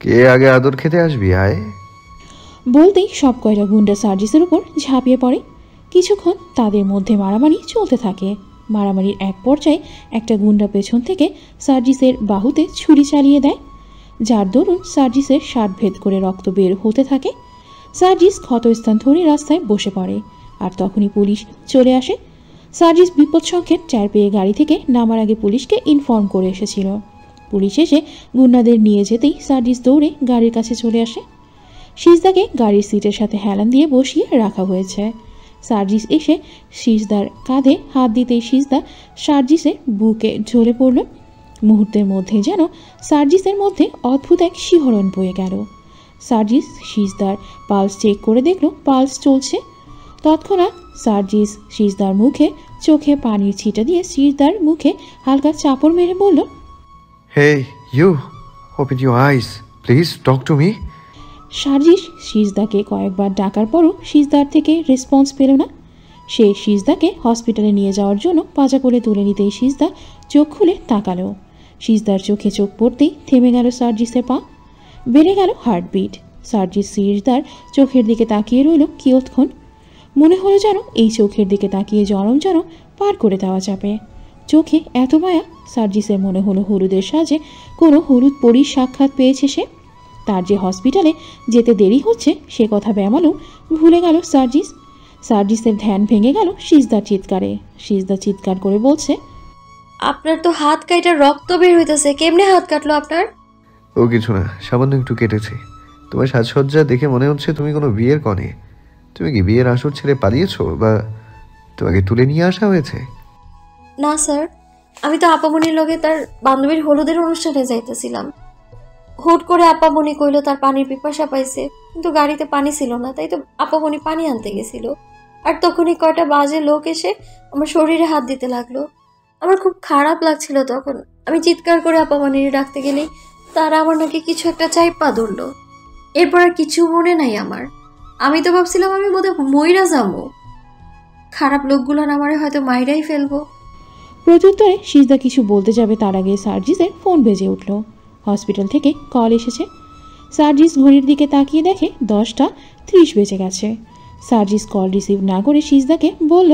কে আগে আদর খেতে আসবি, আয়। বলতেই সব কয়টা গুন্ডা সার্জিসের উপর ঝাঁপিয়ে পড়ে। কিছুক্ষণ তাদের মধ্যে মারামারি চলতে থাকে। মারামারির এক পর্যায়ে একটা গুন্ডা পেছন থেকে সার্জিসের বাহুতে ছুরি চালিয়ে দেয়, যার দরুন সার্জিসের শার্ট ভেদ করে রক্ত বের হতে থাকে। সার্জিস ক্ষতস্থান ধরে রাস্তায় বসে পড়ে, আর তখনই পুলিশ চলে আসে। সার্জিস বিপদ সংকেত টের পেয়ে গাড়ি থেকে নামার আগে পুলিশকে ইনফর্ম করে এসেছিল। পুলিশ এসে গুন্ডাদের নিয়ে যেতেই সার্জিস দৌড়ে গাড়ির কাছে চলে আসে। সিজদাকে গাড়ির সিটের সাথে হেলান দিয়ে বসিয়ে রাখা হয়েছে। সার্জিস এসে সিজদার কাঁধে হাত দিতেই সিজদা সার্জিসের বুকে ঝরে পড়ল। মুহূর্তের মধ্যে যেন সার্জিসের মধ্যে অদ্ভুত এক শিহরণ বয়ে গেল। সার্জিস সিজদার পালস চেক করে দেখল পালস চলছে। তৎক্ষণাৎ সার্জিস সিজদার মুখে চোখে পানির ছিটা দিয়ে সিজদার মুখে হালকা চাপড় মেরে বলল, Hey, you, open your eyes. Please talk to me. Sarjis সিজদাকে কয়েকবার ডাকার পরও সিজদার থেকে রেসপন্স পেল না। সে সিজদাকে হসপিটালে নিয়ে যাওয়ার জন্য পাজা করে তুলে নিতেই সিজদা চোখ খুলে তাকালো। সিজদার চোখে চোখ পড়তেই থেমে গেল সার্জিসের পা, বেড়ে গেল হার্টবিট। সার্জিস সিজদার চোখের দিকে তাকিয়ে রইল কিয়ৎক্ষণ। মনে হলো যেন এই চোখের দিকে তাকিয়ে জনম যেন পার করে দেওয়া যাবে। চোখে এত মায়া, সার্জিসের মনে হলো হলুদের সাজে কোনো হলুদ পরীর সাক্ষাৎ পেয়েছে সে। তার যে হসপিটালে যেতে দেরি হচ্ছে সে কথা বেমালু ভুলে গেল সার্জিস। সার্জিসের ধ্যান ভেঙে গেল সিজদার চিৎকারে। সিজদা চিৎকার করে বলছে, আপনার তো হাত কাটা রক্ত বের হইতেছে, কেমনে হাত কাটলো আপনার? ও কিছু না, সামান্য একটু কেটেছে। তোমার সাজসজ্জা দেখে মনে হচ্ছে তুমি কোনো বিয়ের কনে। তুমি কি বিয়ের আসর ছেড়ে পালিয়েছো, বা তোমাকে তুলে নিয়ে আসা হয়েছে? না স্যার, আমি তো আপামনির লগে তার বান্ধবীর হলুদের অনুষ্ঠানে যাইতেছিলাম। হুট করে আপামনি কইলো তার পানির পিপাসা পাইছে, কিন্তু গাড়িতে পানি ছিল না, তাই তো আপামনি পানি আনতে গেছিল। আর তখনই কয়টা বাজে লোক এসে আমার শরীরে হাত দিতে লাগলো। আমার খুব খারাপ লাগছিল তখন। আমি চিৎকার করে আপামনির ডাকতে গেলেই তারা আমার নাকি কিছু একটা চাইপা ধরলো। এরপর আর কিছু মনে নাই আমার। আমি তো ভাবছিলাম আমি বোধহয় মইরা যাবো। খারাপ লোকগুলো আমারে হয়তো মাইরাই ফেলবো। প্রত্যুত্তরে সিজদা কিছু বলতে যাবে তার আগে সার্জিসের ফোন বেজে উঠল। হসপিটাল থেকে কল এসেছে। সার্জিস ঘড়ির দিকে তাকিয়ে দেখে 10:30 বেজে গেছে। সার্জিস কল রিসিভ না করে সিজদাকে বলল,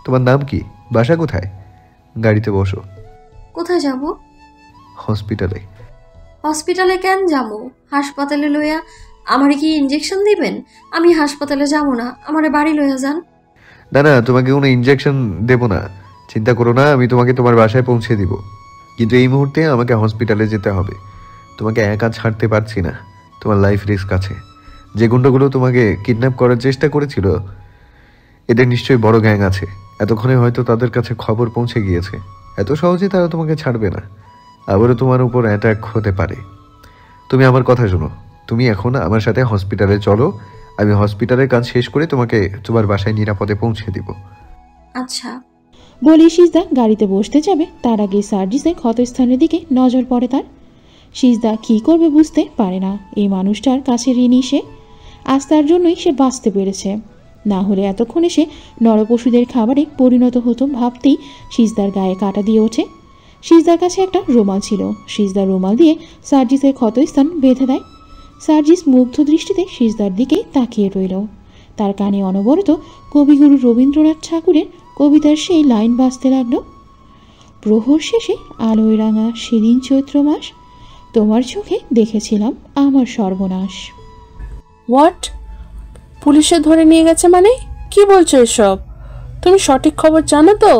তোমার নাম কি, বাসা কোথায়? গাড়িতে বসো। কোথায় যাব? হসপিটালে। হসপিটালে কেন যাবো? হাসপাতালে লইয়া আমারে কি ইনজেকশন দিবেন? আমি হাসপাতালে যাব না, আমারে বাড়ি লইয়া যান। না না, তোমাকে কোনো ইনজেকশন দেব না, চিন্তা করো না, আমি তোমাকে তোমার বাসায় পৌঁছে দিব। কিন্তু এই মুহূর্তে আমাকে হসপিটালে যেতে হবে। তোমাকে একা ছাড়তে পারছি না, তোমার লাইফ রিস্ক আছে। যে গুন্ডাগুলো তোমাকে কিডন্যাপ করার চেষ্টা করেছিল, এদের নিশ্চয়ই বড় গ্যাং আছে। এতক্ষণে হয়তো তাদের কাছে খবর পৌঁছে গিয়েছে। এত সহজে তারা তোমাকে ছাড়বে না, আবারও তোমার উপর অ্যাটাক হতে পারে। তুমি আমার কথা শোনো, তুমি এখন আমার সাথে হসপিটালে চলো। আমি হসপিটালের কাজ শেষ করে তোমাকে তোমার বাসায় নিরাপদে পৌঁছে দিব। আচ্ছা বলি সিজদা গাড়িতে বসতে যাবে তার আগে সার্জিসের ক্ষতস্থানের দিকে নজর পড়ে তার। সিজদা কী করবে বুঝতে পারে না। এই মানুষটার কাছে ঋণী সে। আজ তার জন্যই সে বাঁচতে পেরেছে, না হলে এতক্ষণে সে নরপশুদের খাবারে পরিণত হতো ভাবতেই সিজদার গায়ে কাটা দিয়ে ওঠে। সিজদার কাছে একটা রুমাল ছিল। সিজদার রুমাল দিয়ে সার্জিসের ক্ষতস্থান বেঁধে দেয়। সার্জিস মুগ্ধ দৃষ্টিতে সিজদার দিকেই তাকিয়ে রইল। তার কানে অনবরত কবিগুরু রবীন্দ্রনাথ ঠাকুরের কবিতার সেই লাইন বাজতে লাগলো, প্রহর শেষে আলোয় রাঙা সেদিন চৈত্র মাস, তোমার চোখে দেখেছিলাম আমার সর্বনাশ। হোয়াট? পুলিশে ধরে নিয়ে গেছে মানে? কি বলছো এসব? তুমি সঠিক খবর জানো তো?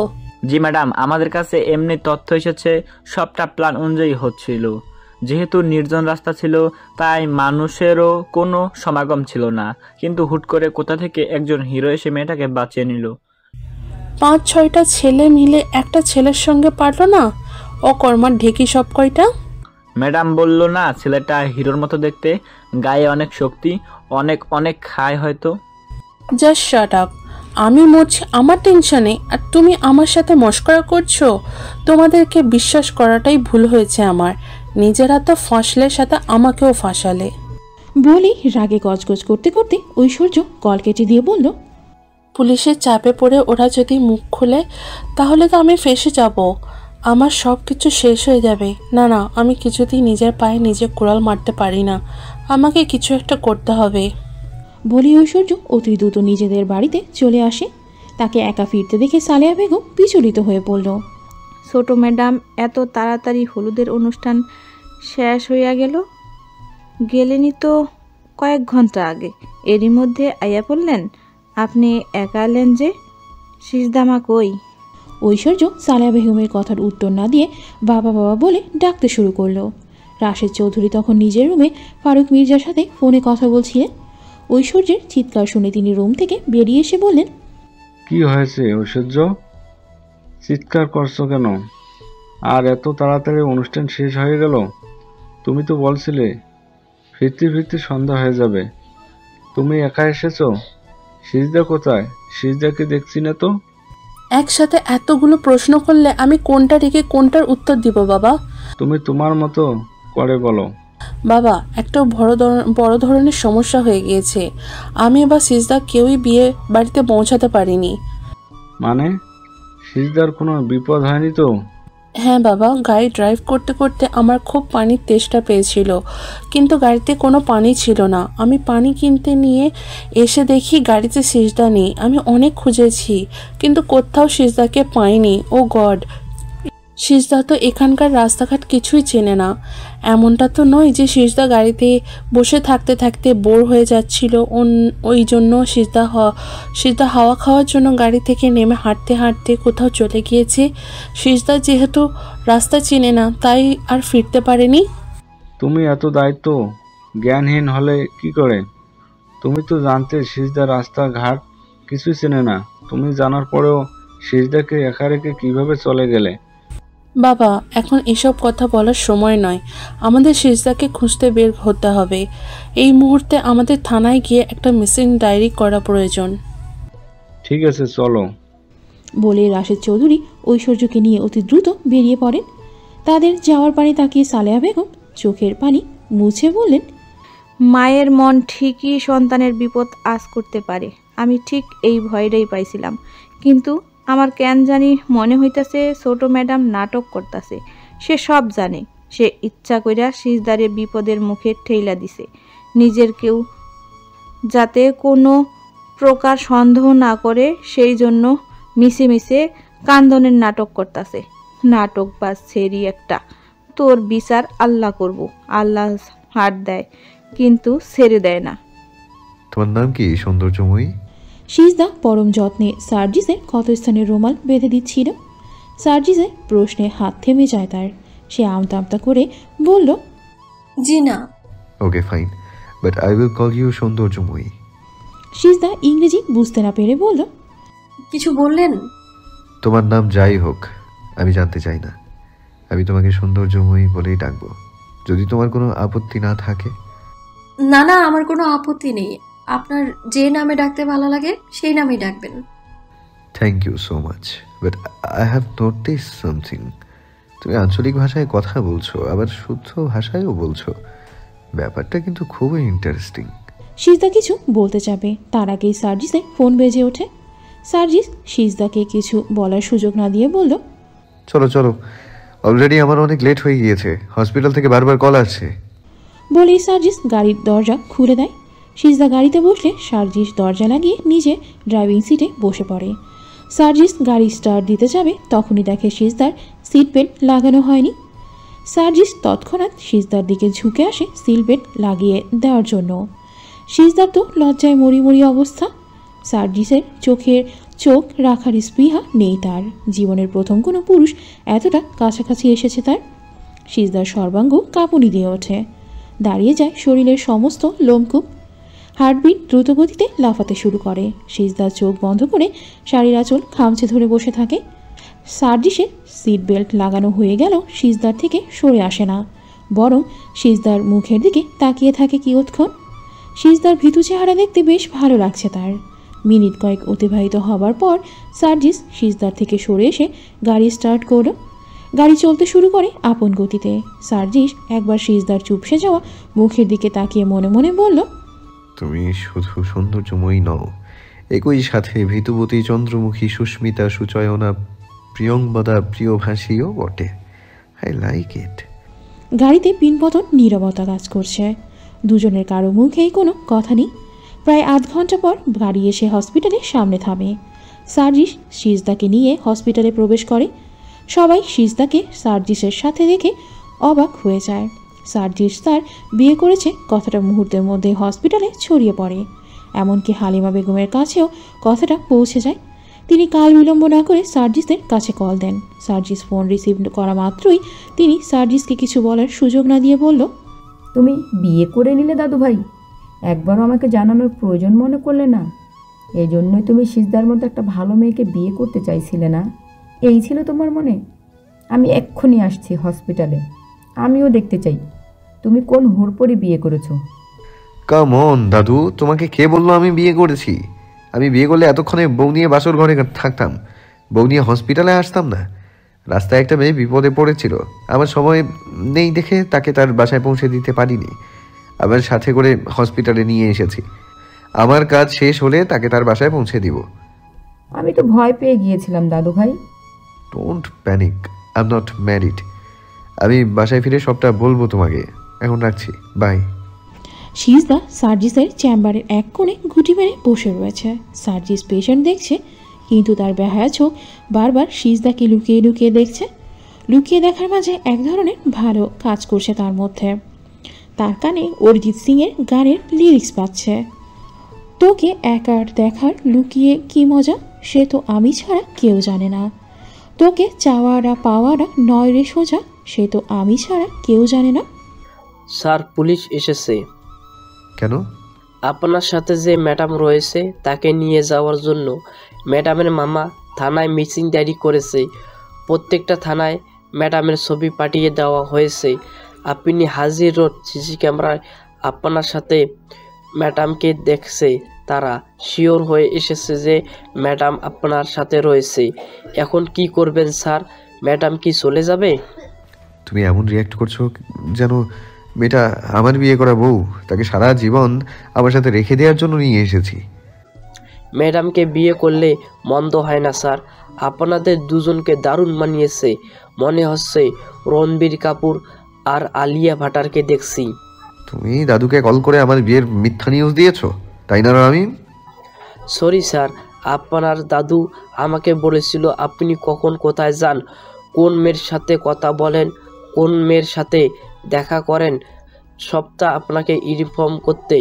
জি ম্যাডাম, আমাদের কাছে এমনি তথ্য এসেছে, সবটা প্ল্যান অনুযায়ী হচ্ছিল। যেহেতু নির্জন রাস্তা ছিল তাই মানুষেরও কোনো সমাগম ছিল না, কিন্তু হুট করে কোথা থেকে একজন হিরো এসে মেয়েটাকে বাঁচিয়ে নিল। 5-6টা ছেলে মিলে একটা ছেলের সঙ্গে পারলো না? অকর্মার ঢেকি সব কয়টা। ম্যাডাম বলল না ছেলেটা হিরোর মতো দেখতে, গায়ে অনেক শক্তি, অনেক অনেক খায় হয়তো। Just shut up. আমি মরছি আমার টেনশনে, আর তুমি আমার সাথে মস্করা করছো। তোমাদেরকে বিশ্বাস করাটাই ভুল হয়েছে আমার। নিজেরা তো ফাঁসলের সাথে আমাকেও ফাঁসালে। বলেই রাগে গজগজ করতে করতে ঐশ্বর্য কল কেটে দিয়ে বলল, পুলিশের চাপে পড়ে ওরা যদি মুখ খুলে তাহলে তো আমি ফেঁসে যাব, আমার সব কিছু শেষ হয়ে যাবে। না না, আমি কিছুতেই নিজের পায়ে নিজে কুড়াল মারতে পারি না, আমাকে কিছু একটা করতে হবে। বলে ঐশ্বর্য অতি দ্রুত নিজেদের বাড়িতে চলে আসে। তাকে একা ফিরতে দেখে সালেহা বেগম বিচলিত হয়ে পড়ল। ছোট ম্যাডাম, এত তাড়াতাড়ি হলুদের অনুষ্ঠান শেষ হইয়া গেলেনি তো কয়েক ঘন্টা আগে, এরই মধ্যে আইয়া পড়লেন। আপনি একা এলেন যে, সিজদামা কই? ঐশ্বর্য সালেহা বেগমের কথার উত্তর না দিয়ে বাবা বাবা বলে ডাকতে শুরু করলো। রাশেদ চৌধুরী তখন নিজের রুমে ফারুক মির্জার সাথে ফোনে কথা বলছিলেন। ঐশ্বর্যের চিৎকার শুনে তিনি রুম থেকে বেরিয়ে এসে বললেন, কি হয়েছে ঐশ্বর্য, চিৎকার করছো কেন? আর এত তাড়াতাড়ি অনুষ্ঠান শেষ হয়ে গেল? তুমি তো বলছিলে ফিরতে ফিরতে সন্ধ্যা হয়ে যাবে। তুমি একা এসেছো? সিজদা কোথায়? সিজদাকে দেখছি না তো। একসাথে এতগুলো প্রশ্ন করলে আমি কোনটা রেখে কোনটার উত্তর দিব বাবা? তুমি তোমার মতো করে বলো। বাবা, একটা বড় ধরনের সমস্যা হয়ে গিয়েছে। আমি বা সিজদা কেউই বিয়ে বাড়িতে পৌঁছাতে পারিনি। মানে সিজদার কোনো বিপদ হয়নি তো? হ্যাঁ বাবা, গাড়ি ড্রাইভ করতে করতে আমার খুব পানির তেষ্টা পেয়েছিল, কিন্তু গাড়িতে কোনো পানি ছিল না। আমি পানি কিনতে নিয়ে এসে দেখি গাড়িতে সিজদা নেই। আমি অনেক খুঁজেছি কিন্তু কোথাও সিজদাকে পাইনি। ও গড, সিজদা তো এখানকার রাস্তাঘাট কিছুই চেনে না। এমনটা তো নয় যে সিজদা গাড়িতে বসে থাকতে থাকতে বোর হয়ে যাচ্ছিল, ওই জন্য সিজদা হাওয়া খাওয়ার জন্য গাড়ি থেকে নেমে হাঁটতে হাঁটতে কোথাও চলে গিয়েছে। সিজদা যেহেতু রাস্তা চেনে না তাই আর ফিরতে পারেনি। তুমি এত দায়িত্ব জ্ঞানহীন হলে কি করে? তুমি তো জানতে সিজদা রাস্তাঘাট কিছুই চেনে না। তুমি জানার পরেও সিজদাকে একা রেখে কিভাবে চলে গেলে? বাবা, এখন এসব কথা বলার সময় নয়। আমাদের সিজদাকে খুঁজতে বের হতে হবে। এই মুহূর্তে আমাদের থানায় গিয়ে একটা মিসিং ডায়েরি করা প্রয়োজন। ঠিক আছে, চলো। বলে রাশেদ চৌধুরী ঐশ্বর্যকে নিয়ে অতি দ্রুত বেরিয়ে পড়েন। তাদের যাওয়ার পানে তাকিয়ে সালেহা বেগম চোখের পানি মুছে বললেন, মায়ের মন ঠিকই সন্তানের বিপদ আজ করতে পারে। আমি ঠিক এই ভয়টাই পাইছিলাম, কিন্তু আমার কেন জানি মনে হইতাছে ছোট ম্যাডাম নাটক করতেছে। সে সব জানে, সে ইচ্ছা কইরা সিজদারে বিপদের মুখে ঠেইলা দিছে, নিজের কেউ যাতে কোনো প্রকার সন্দেহ না করে সেই জন্য মিশে মিশে কান্দনের নাটক করতেছে। নাটক বাস ছেড়ি একটা, তোর বিচার আল্লাহ করব। আল্লাহ হাত দেয় কিন্তু ছেড়ে দেয় না। তোমার নাম কি সৌন্দর্যময়ী? সিজদা পরম যত্নে সার্জিসের ক্ষতস্থানের রুমাল বেঁধে দিচ্ছিল। সার্জিসের প্রশ্নে হাত থেমে যায় তার। সে আমতা আমতা করে বলল, জি না। Okay fine, but I will call you সৌন্দর্যময়ী। সিজদা ইংরেজি বুঝতে না পেরে বলল, কিছু বললেন? তোমার নাম যাই হোক আমি জানতে চাই না। আমি তোমাকে সৌন্দর্যময়ী বলেই ডাকবো, যদি তোমার কোনো আপত্তি না থাকে। না না, আমার কোনো আপত্তি নেই। আপনার যে নামে ডাকতে ভালো লাগে সেই নামেই ডাকবেন। Thank you so much, but I have notice something. তুমি আঞ্চলিক ভাষায় কথা বলছো, আবার শুদ্ধ ভাষায়ও বলছো। ব্যাপারটা কিন্তু খুবই ইন্টারেস্টিং। সিজদা কিছু বলতে যাবে, তার আগেই সার্জিসের ফোন বেজে ওঠে। সার্জিস সিজদাকে কিছু বলার সুযোগ না দিয়ে বলল, চলো চলো, অলরেডি আমার অনেক লেট হয়ে গিয়েছে। হসপিটাল থেকে বারবার কল আসছে। বলেই সার্জিস গাড়ির দরজা খুলে দেয়। সিজদা গাড়িতে বসলে সার্জিস দরজা লাগিয়ে নিজে ড্রাইভিং সিটে বসে পড়ে। সার্জিস গাড়ি স্টার্ট দিতে যাবে, তখনই দেখে সিজদার সিট বেল্ট লাগানো হয়নি। সার্জিস তৎক্ষণাৎ সিজদার দিকে ঝুঁকে আসে সিট বেল্ট লাগিয়ে দেওয়ার জন্য। সিজদার তো লজ্জায় মরি মরি অবস্থা। সার্জিসের চোখ রাখার স্পৃহা নেই তার। জীবনের প্রথম কোনো পুরুষ এতটা কাছাকাছি এসেছে তার। সিজদার সর্বাঙ্গ কাঁপুনি দিয়ে ওঠে, দাঁড়িয়ে যায় শরীরের সমস্ত লোমকূপ। হার্টবিট দ্রুতগতিতে লাফাতে শুরু করে। সিজদার চোখ বন্ধ করে শাড়ির আঁচল খামচে ধরে বসে থাকে। সার্জিসের সিট বেল্ট লাগানো হয়ে গেল সিজদার থেকে সরে আসে না। বরং সিজদার মুখের দিকে তাকিয়ে থাকে কিয়ৎক্ষণ। সিজদার ভীতু চেহারা দেখতে বেশ ভালো লাগছে তার। মিনিট কয়েক অতিবাহিত হবার পর সার্জিস সিজদার থেকে সরে এসে গাড়ি স্টার্ট করল। গাড়ি চলতে শুরু করে আপন গতিতে। সার্জিস একবার সিজদার চুপসে যাওয়া মুখের দিকে তাকিয়ে মনে মনে বলল, তুমি শুধু সৌন্দর্যময়ী নও, একই সাথে ভীতুবতী, চন্দ্রমুখী, সুস্মিতা, সুচয়না, প্রিয়ংবদা, প্রিয়ভাষীও বটে। I like it. গাড়িতে পিনপতন নীরবতা কাজ করছে। দুজনের কারো মুখেই কোনো কথা নেই। প্রায় আধ ঘন্টা পর গাড়ি এসে হসপিটালের সামনে থামে। সার্জিস সিজদাকে নিয়ে হসপিটালে প্রবেশ করে। সবাই সিজদাকে সার্জিসের সাথে দেখে অবাক হয়ে যায়। সার্জিস তার বিয়ে করেছে কথাটা মুহূর্তের মধ্যে হসপিটালে ছড়িয়ে পড়ে। এমনকি হালিমা বেগমের কাছেও কথাটা পৌঁছে যায়। তিনি কাল বিলম্ব না করে সার্জিসের কাছে কল দেন। সার্জিস ফোন রিসিভ করা মাত্রই তিনি সার্জিসকে কিছু বলার সুযোগ না দিয়ে বলল, তুমি বিয়ে করে নিলে দাদু ভাই, একবারও আমাকে জানানোর প্রয়োজন মনে করলে না। এই জন্যই তুমি সিজদার মতো একটা ভালো মেয়েকে বিয়ে করতে চাইছিলে না? এই ছিল তোমার মনে? আমি এক্ষুনি আসছি হসপিটালে, আমিও দেখতে চাই তুমি কোন হুড়পড়ি বিয়ে করেছো। কাম অন দাদু, তোমাকে কে বললো আমি বিয়ে করেছি? আমি বিয়ে করলে এতক্ষণে বউ নিয়ে বাসর ঘরে থাকতাম, বউ নিয়ে হসপিটালে আসতাম না। রাস্তায় একটা মেয়ে বিপদে পড়েছিল, আমার সময় নেই দেখে তাকে তার বাসায় পৌঁছে দিতে পারিনি। আবার সাথে করে হসপিটালে নিয়ে এসেছি। আমার কাজ শেষ হলে তাকে তার বাসায় পৌঁছে দিব। আমি তো ভয় পেয়ে গিয়েছিলাম দাদু ভাই। Don't panic, I am not married. আমি বাসায় ফিরে সবটা বলবো তোমাকে। এখন রাখছি, বাই। সিজদা সার্জিসের চেম্বারের এক কোণে ঘুঁটি মেরে বসে রয়েছে। সার্জিস পেশেন্ট দেখছে, কিন্তু তার বেহায়া চোখ বারবার সিজদাকে লুকিয়ে লুকিয়ে দেখছে। লুকিয়ে দেখার মাঝে এক ধরনের ভালো কাজ করছে তার মধ্যে। তার কানে অরিজিৎ সিংয়ের গানের লিরিক্স পাচ্ছে। তোকে একার দেখার লুকিয়ে কি মজা, সে তো আমি ছাড়া কেউ জানে না। তোকে চাওয়ারা পাওয়ারা নয় রে সোজা, সে তো আমি ছাড়া কেউ জানে না। স্যার, পুলিশ এসেছে। কেন? আপনার সাথে যে ম্যাডাম রয়েছে তাকে নিয়ে যাওয়ার জন্য। ম্যাডামের মামা থানায় মিসিং ডায়েরি করেছে। প্রত্যেকটা থানায় ম্যাডামের ছবি পাঠিয়ে দেওয়া হয়েছে। আপনি হাজির রোড সিসি ক্যামেরায় আপনার সাথে ম্যাডামকে দেখছে। তারা শিওর হয়ে এসেছে যে ম্যাডাম আপনার সাথে রয়েছে। এখন কি করবেন স্যার? ম্যাডাম কি চলে যাবে? তুমি এমন রিয়াক্ট করছো যেন মেয়েটা আমার বিয়ে করা বউ, তাকে সারা জীবন আমার সাথে রেখে দেওয়ার জন্য নিয়ে এসেছি। ম্যাডামকে বিয়ে করলে মন্দ হয় না স্যার। আপনাদের দুজনকে দারুণ মানিয়েছে। মনে হচ্ছে রণবীর কাপুর আর আলিয়া ভাটারকে দেখছি। তুমি দাদুকে কল করে আমার বিয়ের মিথ্যা নিউজ দিয়েছো, তাই না রামিম? সরি স্যার, আপনার দাদু আমাকে বলেছিল আপনি কখন কোথায় যান, কোন মেয়ের সাথে কথা বলেন, কোন মেয়ের সাথে দেখা করেন, সবটা আপনাকে ইনফর্ম করতে।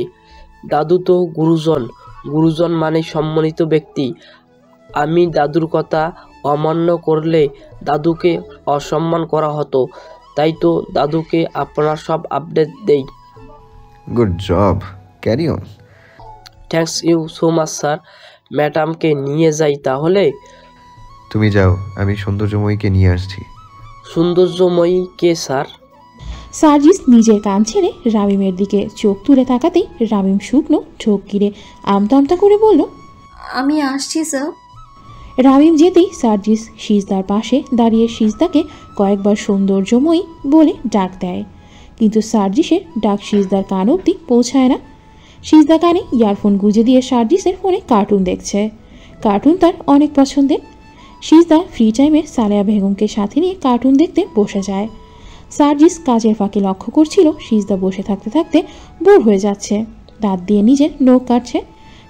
দাদু তো গুরুজন, গুরুজন মানে সম্মানিত ব্যক্তি। আমি দাদুর কথা অমান্য করলে দাদুকে অসম্মান করা হতো। তাই তো দাদুকে আপনার সব আপডেট দেই। Good job, carry on. Thanks you so much sir. ম্যাডামকে নিয়ে যাই তাহলে। তুমি যাও, আমি সৌন্দর্যময়ীকে নিয়ে আসছি। সৌন্দর্যময়ী কে স্যার? সার্জিস নিজের কান ছেড়ে রামিমের দিকে চোখ তুলে তাকাতেই রামিম শুকনো ঠোক গিরে আমতা আমতা করে বলল, আমি আসছি স্যার। রামিম যেতেই সার্জিস সিজদার পাশে দাঁড়িয়ে সিজদাকে কয়েকবার সৌন্দর্যময়ী বলে ডাক দেয়, কিন্তু সার্জিসের ডাক সিজদার কান অবধি পৌঁছায় না। সিজদা কানে ইয়ারফোন গুঁজে দিয়ে সার্জিসের ফোনে কার্টুন দেখছে। কার্টুন তার অনেক পছন্দের। সিজদা ফ্রি টাইমে সালেহা বেগমকে সাথে নিয়ে কার্টুন দেখতে বসে যায়। সার্জিস কাজের ফাঁকে লক্ষ্য করছিল সিজদা বসে থাকতে থাকতে বোর হয়ে যাচ্ছে। দাঁত দিয়ে নিজের নখ কাটছে,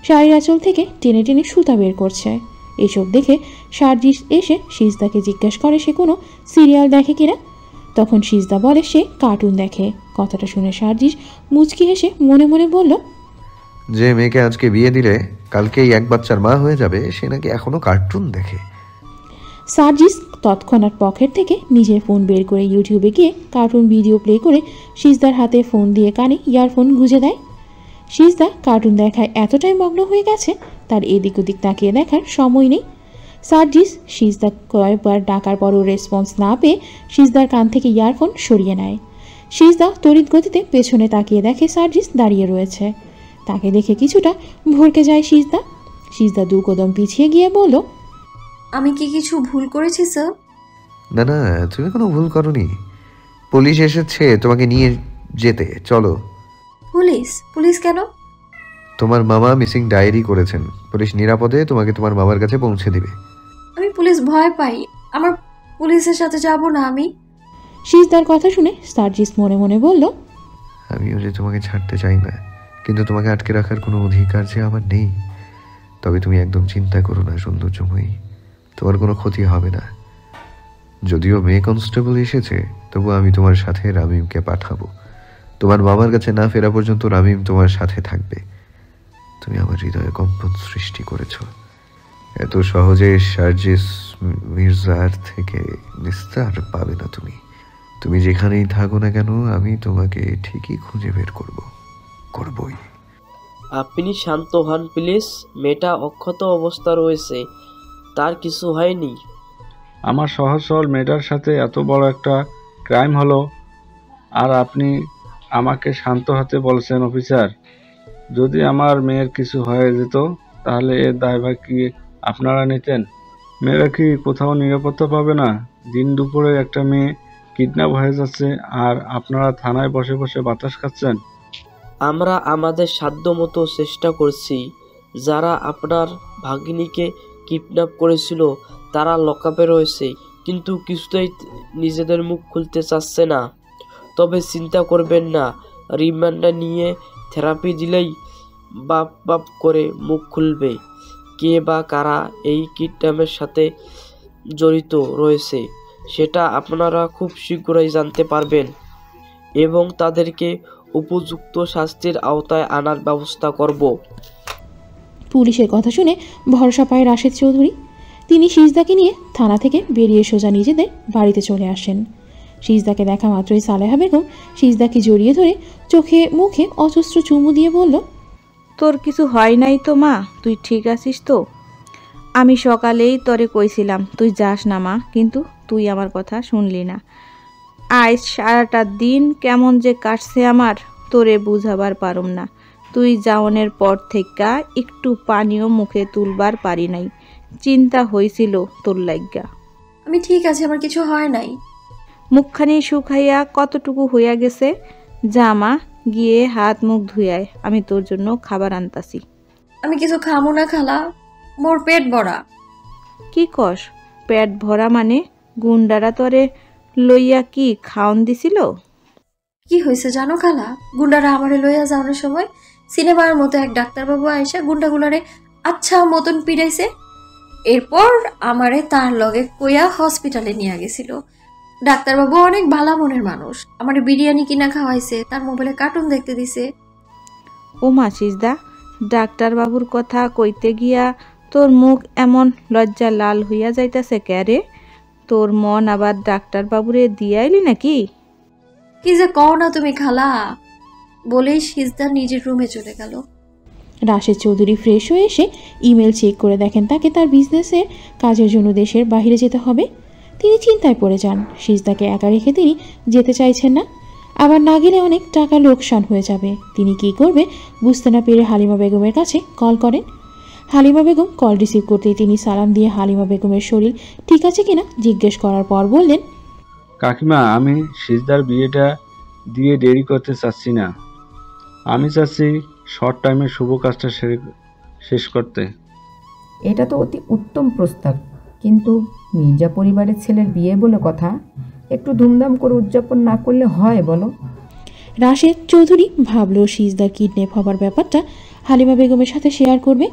শাড়ির আঁচল থেকে টেনে টেনে সুতা বের করছে। এসব দেখে সার্জিস এসে সিজদাকে জিজ্ঞেস করে সে কোনো সিরিয়াল দেখে কিনা। তখন সিজদা বলে সে কার্টুন দেখে। কথাটা শুনে সার্জিস মুচকি হেসে মনে মনে বলল, যে মেয়েকে আজকে বিয়ে দিলে কালকেই এক বাচ্চার মা হয়ে যাবে, সে নাকি এখনো কার্টুন দেখে। সার্জিস তৎক্ষণাৎ পকেট থেকে নিজের ফোন বের করে ইউটিউবে গিয়ে কার্টুন ভিডিও প্লে করে সিজদার হাতে ফোন দিয়ে কানে ইয়ারফোন গুঁজে দেয়। সিজদা কার্টুন দেখায় এতটাই মগ্ন হয়ে গেছে তার এদিক ওদিক তাকিয়ে দেখার সময় নেই। সার্জিস সিজদা কয়েকবার ডাকার পরও রেসপন্স না পেয়ে সিজদার কান থেকে ইয়ারফোন সরিয়ে নেয়। সিজদা তড়িৎ গতিতে পেছনে তাকিয়ে দেখে সার্জিস দাঁড়িয়ে রয়েছে। তাকে দেখে কিছুটা ভরকে যায় সিজদা। সিজদা 2 কদম পিছিয়ে গিয়ে বলল, আমি কি কিছু ভুল করেছি স্যার? না না, তুমি কোনো ভুল করনি। পুলিশ এসেছে তোমাকে নিয়ে যেতে, চলো। পুলিশ? পুলিশ কেন? তোমার মামা মিসিং ডায়েরি করেছেন, পুলিশ নিরাপদে তোমাকে তোমার মামার কাছে পৌঁছে দিবে। আমি পুলিশ ভয় পাই, আমার পুলিশের সাথে যাব না আমি। সিজদার কথা শুনে সার্জিস মনে মনে বলল, আমিও যে তোমাকে ছাড়তে চাই না, কিন্তু তোমাকে আটকে রাখার কোনো অধিকার যে আমার নেই। তবে তুমি একদম চিন্তা করো না সৌন্দর্যময়ী, তোমার কোনো ক্ষতি হবে না। যদিও মেয়ে কনস্টেবল এসেছে, তবু আমি তোমার সাথে রামিমকে পাঠাবো। তোমার মামার কাছে না ফেরা পর্যন্ত রামিম তোমার সাথে থাকবে। তুমি আমার হৃদয়ে কম্পন সৃষ্টি করেছ। এত সহজে সার্জিস মির্জার থেকে নিস্তার পাবে না তুমি। তুমি যেখানেই থাকো না কেন, আমি তোমাকে ঠিকই খুঁজে বের করবই। আপনি শান্ত হন প্লিজ। মেয়েটা অক্ষত অবস্থা রয়েছে, তার কিছু হয়নি। আমার সহজ সরল মেয়েটার সাথে এত বড় একটা ক্রাইম হলো, আর আপনি আমাকে শান্ত হতে বলছেন অফিসার। যদি আমার মেয়ের কিছু হয়ে যেত, তাহলে এর দায়ভার কি আপনারা নিতেন? মেয়েরা কি কোথাও নিরাপত্তা পাবে না? দিন দুপুরে একটা মেয়ে কিডন্যাপ হয়ে যাচ্ছে, আর আপনারা থানায় বসে বসে বাতাস খাচ্ছেন। আমরা আমাদের সাধ্যমতো চেষ্টা করছি। যারা আপনার ভাগ্নিকে কিডন্যাপ করেছিল তারা লকআপে রয়েছে, কিন্তু কিছুতেই নিজেদের মুখ খুলতে চাচ্ছে না। তবে চিন্তা করবেন না, রিমান্ডে নিয়ে থেরাপি দিলেই বাপ করে মুখ খুলবে। কে বা কারা এই কিডন্যাপের সাথে জড়িত রয়েছে সেটা আপনারা খুব শীঘ্রই জানতে পারবেন, এবং তাদেরকে উপযুক্ত শাস্তির আওতায় আনার ব্যবস্থা করব। পুলিশের কথা শুনে ভরসা পায় রাশেদ চৌধুরী। তিনি সিজদাকে নিয়ে থানা থেকে বেরিয়ে সোজা নিজেদের বাড়িতে চলে আসেন। সিজদাকে দেখা মাত্রই সালেহা বেগম সিজদাকে জড়িয়ে ধরে চোখে মুখে অজস্র চুমু দিয়ে বলল, তোর কিছু হয় নাই তো মা? তুই ঠিক আছিস তো? আমি সকালেই তোরে কইছিলাম তুই যাস না মা, কিন্তু তুই আমার কথা শুনলি না। আজ সারাটা দিন কেমন যে কাটছে আমার, তোরে বুঝাবার পারুম না। তুই যাওনের পর থেকে একটু পানিও মুখে তুলবার পারি নাই। চিন্তা হয়েছিল তোর লাইগা। আমি ঠিক আছে, আমার কিছু হয় নাই। মুখখানি শুকাইয়া কতটুকু হইয়া গেছে। জামা গিয়ে হাত মুখ ধুয়ায়, আমি তোর জন্য খাবার আনতাছি। আমি কিছু খামু না খালা, মোর পেট ভরা। কি কস পেট ভরা মানে? গুন্ডারা তোরে লইয়া কি খাওন দিছিল? কি হয়েছে জানো খালা? গুন্ডারা আমারে লইয়া যাওয়ার সময় সিনেমার মতো এক ডাক্তারবাবু আইসা গুন্ডাগুলারে আচ্ছা মতন পিড়াইছে। এরপর আমারে তার লগে কইয়া হসপিটালে নিয়ে গেছিল। ডাক্তারবাবু অনেক ভালো মনের মানুষ, আমারে বিরিয়ানি কিনা খাওয়াইছে, তার মোবাইলে কার্টুন দেখতে দিছে। ও মা সিজদা, ডাক্তার বাবুর কথা কইতে গিয়া তোর মুখ এমন লজ্জা লাল হইয়া যাইতাছে ক্যারে? তোর মন আবার ডাক্তার বাবুরে দিয়াইলি নাকি? কি যে কও না তুমি খালা, বলেই সিজদা নিজের রুমে চলে গেল। রাশেদ চৌধুরী ফ্রেশ হয়ে এসে ইমেল চেক করে দেখেন তাকে তার বিজনেসের কাজের জন্য দেশের বাইরে যেতে হবে। তিনি চিন্তায় পড়ে যান। সিজদাকে একা রেখে তিনি যেতে চাইছেন না, আবার না গেলে অনেক টাকা লোকসান হয়ে যাবে। তিনি কি করবে বুঝতে না পেরে হালিমা বেগমের কাছে কল করেন। হালিমা বেগম কল রিসিভ করতেই তিনি সালাম দিয়ে হালিমা বেগমের শরীর ঠিক আছে কিনা জিজ্ঞেস করার পর বললেন, কাকিমা, আমি সিজদার বিয়েটা দিয়ে দেরি করতে চাচ্ছি না। আমি চাচ্ছি শর্ট টাইমে শুভ কাজটা শেষ করতে। এটা তো অতি উত্তম প্রস্তাব, কিন্তু মির্জা পরিবারের ছেলের বিয়ে বলে কথা, একটু ধুমধাম করে উদযাপন না করলে হয় বলো? রাশেদ চৌধুরী ভাবলো সিজদার কিডন্যাপ হবার ব্যাপারটা হালিমা বেগমের সাথে শেয়ার করবে,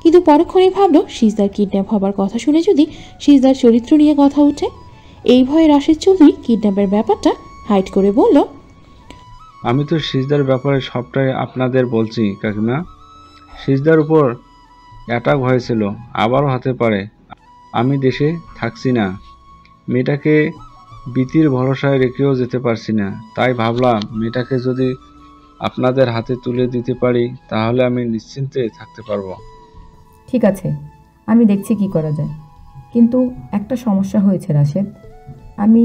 কিন্তু পরক্ষণেই ভাবলো সিজদার কিডন্যাপ হবার কথা শুনে যদি সিজদার চরিত্র নিয়ে কথা উঠে। এই ভয়ে রাশেদ চৌধুরী কিডন্যাপের ব্যাপারটা হাইড করে বলল, আমি তো সিজদার ব্যাপারে সবটাই আপনাদের বলছি কাকিমা। সিজদার উপর অ্যাটাক হয়েছিল, আবারও হতে পারে। আমি দেশে থাকছি না, মেয়েটাকে ভীতির ভরসায় রেখেও যেতে পারছি না। তাই ভাবলাম মেয়েটাকে যদি আপনাদের হাতে তুলে দিতে পারি তাহলে আমি নিশ্চিন্তে থাকতে পারবো। ঠিক আছে, আমি দেখছি কি করা যায়, কিন্তু একটা সমস্যা হয়েছে রাশেদ। আমি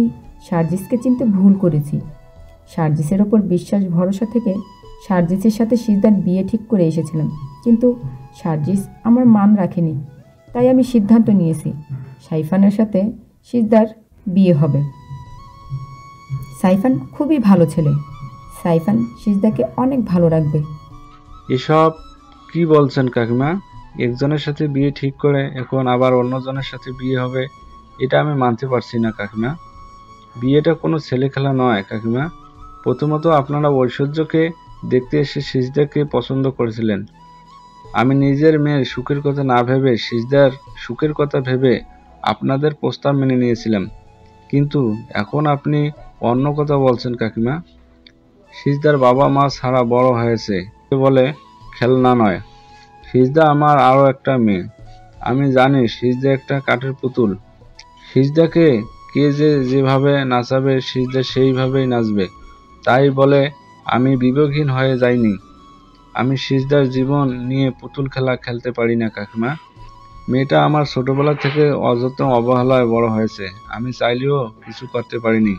সার্জিসকে চিনতে ভুল করেছি। সার্জিসের ওপর বিশ্বাস ভরসা থেকে সার্জিসের সাথে সিজদার বিয়ে ঠিক করে এসেছিলাম, কিন্তু সার্জিস আমার মান রাখেনি। তাই আমি সিদ্ধান্ত নিয়েছি সাইফানের সাথে সিজদার বিয়ে হবে। সাইফান খুবই ভালো ছেলে। সাইফান সিজদাকে অনেক ভালো রাখবে। এসব কি বলছেন কাকিমা? একজনের সাথে বিয়ে ঠিক করে এখন আবার অন্যজনের সাথে বিয়ে হবে, এটা আমি মানতে পারছি না কাকিমা। বিয়েটা কোনো ছেলে খেলা নয় কাকিমা। প্রথমত আপনারা ঐশ্বর্যকে দেখতে এসে সিজদাকে পছন্দ করেছিলেন। আমি নিজের মেয়ের সুখের কথা না ভেবে সিজদার সুখের কথা ভেবে আপনাদের প্রস্তাব মেনে নিয়েছিলাম, কিন্তু এখন আপনি অন্য কথা বলছেন কাকিমা। সিজদার বাবা মা ছাড়া বড় হয়েছে বলে খেলনা নয়। সিজদা আমার আরও একটা মেয়ে। আমি জানি সিজদা একটা কাঠের পুতুল। সিজদাকে কে যেভাবে নাচাবে সিজদা সেইভাবেই নাচবে। তাই বলে আমি বিবেকহীন হয়ে যাইনি। আমি সিজদার জীবন নিয়ে পুতুল খেলা খেলতে পারি না কাকিমা। মেয়েটা আমার ছোটবেলা থেকে অযত্ন অবহেলায় বড় হয়েছে। আমি চাইলেও কিছু করতে পারিনি।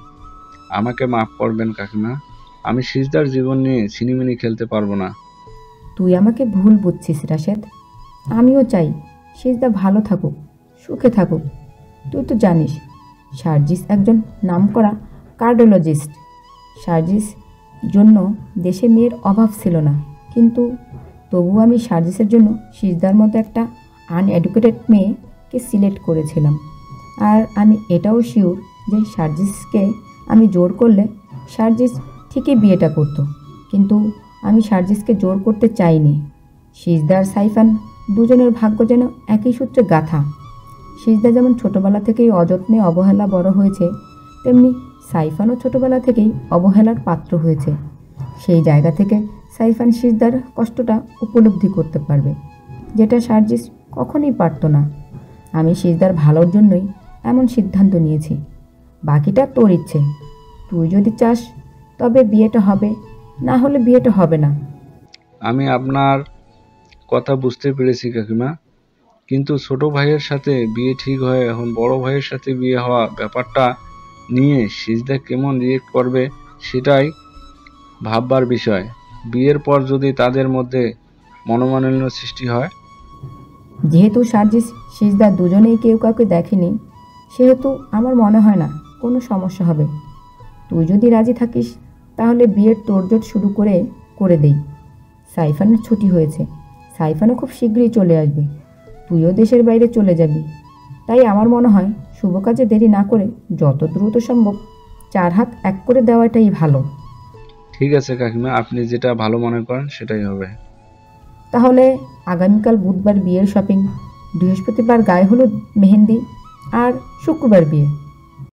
আমাকে মাফ করবেন কাকিমা। আমি সিজদার জীবন নিয়ে ছিনিমিনি খেলতে পারবো না। তুই আমাকে ভুল বুঝছিস রাশেদ। আমিও চাই সিজদা ভালো থাকুক, সুখে থাকুক। তুই তো জানিস সার্জিস একজন নামকরা কার্ডিওলজিস্ট। সার্জিস জন্য দেশে মেয়ের অভাব ছিল না, কিন্তু তবু আমি সার্জিসের জন্য সিজদার মতো একটা আনএডুকেটেড মেয়েকে সিলেক্ট করেছিলাম। আর আমি এটাও শিওর যে সার্জিসকে আমি জোর করলে সার্জিস ঠিকই বিয়েটা করতো, কিন্তু আমি সার্জিসকে জোর করতে চাইনি। সিজদার সাইফান দুজনের ভাগ্য যেন একই সূত্রে গাঁথা। সিজদা যেমন ছোটবেলা থেকেই অযত্নে অবহেলা বড় হয়েছে, তেমনি সাইফানও ছোটবেলা থেকেই অবহেলার পাত্র হয়েছে। সেই জায়গা থেকে সাইফান সিজদার কষ্টটা উপলব্ধি করতে পারবে, যেটা সার্জিস কখনোই পারত না। আমি সিজদার ভালোর জন্যই এমন সিদ্ধান্ত নিয়েছি। বাকিটা তোর ইচ্ছে। তুই যদি চাস তবে বিয়েটা হবে, না হলে বিয়েটা হবে না। আমি আপনার কথা বুঝতে পেরেছি কাকিমা, কিন্তু ছোট ভাইয়ের সাথে বিয়ে ঠিক হয়ে এখন বড় ভাইয়ের সাথে বিয়ে হওয়া ব্যাপারটা নিয়ে সিজদা কেমন রিয়েক্ট করবে সেটাই ভাববার বিষয়। বিয়ের পর যদি তাদের মধ্যে মনোমালিন্য সৃষ্টি হয়। যেহেতু সার্জিস সিজদা দুজনেই কেউ কাউকে দেখেনি, সেহেতু আমার মনে হয় না কোনো সমস্যা হবে। তুই যদি রাজি থাকিস তাহলে বিয়ের তোড়জোড় শুরু করে দেই। সাইফানের ছুটি হয়েছে, সাইফানও খুব শীঘ্রই চলে আসবে। তুইও দেশের বাইরে চলে যাবি। তাই আমার মনে হয় শুভ কাজে দেরি না করে যত দ্রুত সম্ভব 4 হাত এক করে দেওয়াটাই ভালো। ঠিক আছে কাকিমা, আপনি যেটা ভালো মনে করেন সেটাই হবে। তাহলে আগামীকাল বুধবার বিয়ের শপিং, বৃহস্পতিবার গায়ে হলুদ মেহেন্দি, আর শুক্রবার বিয়ে।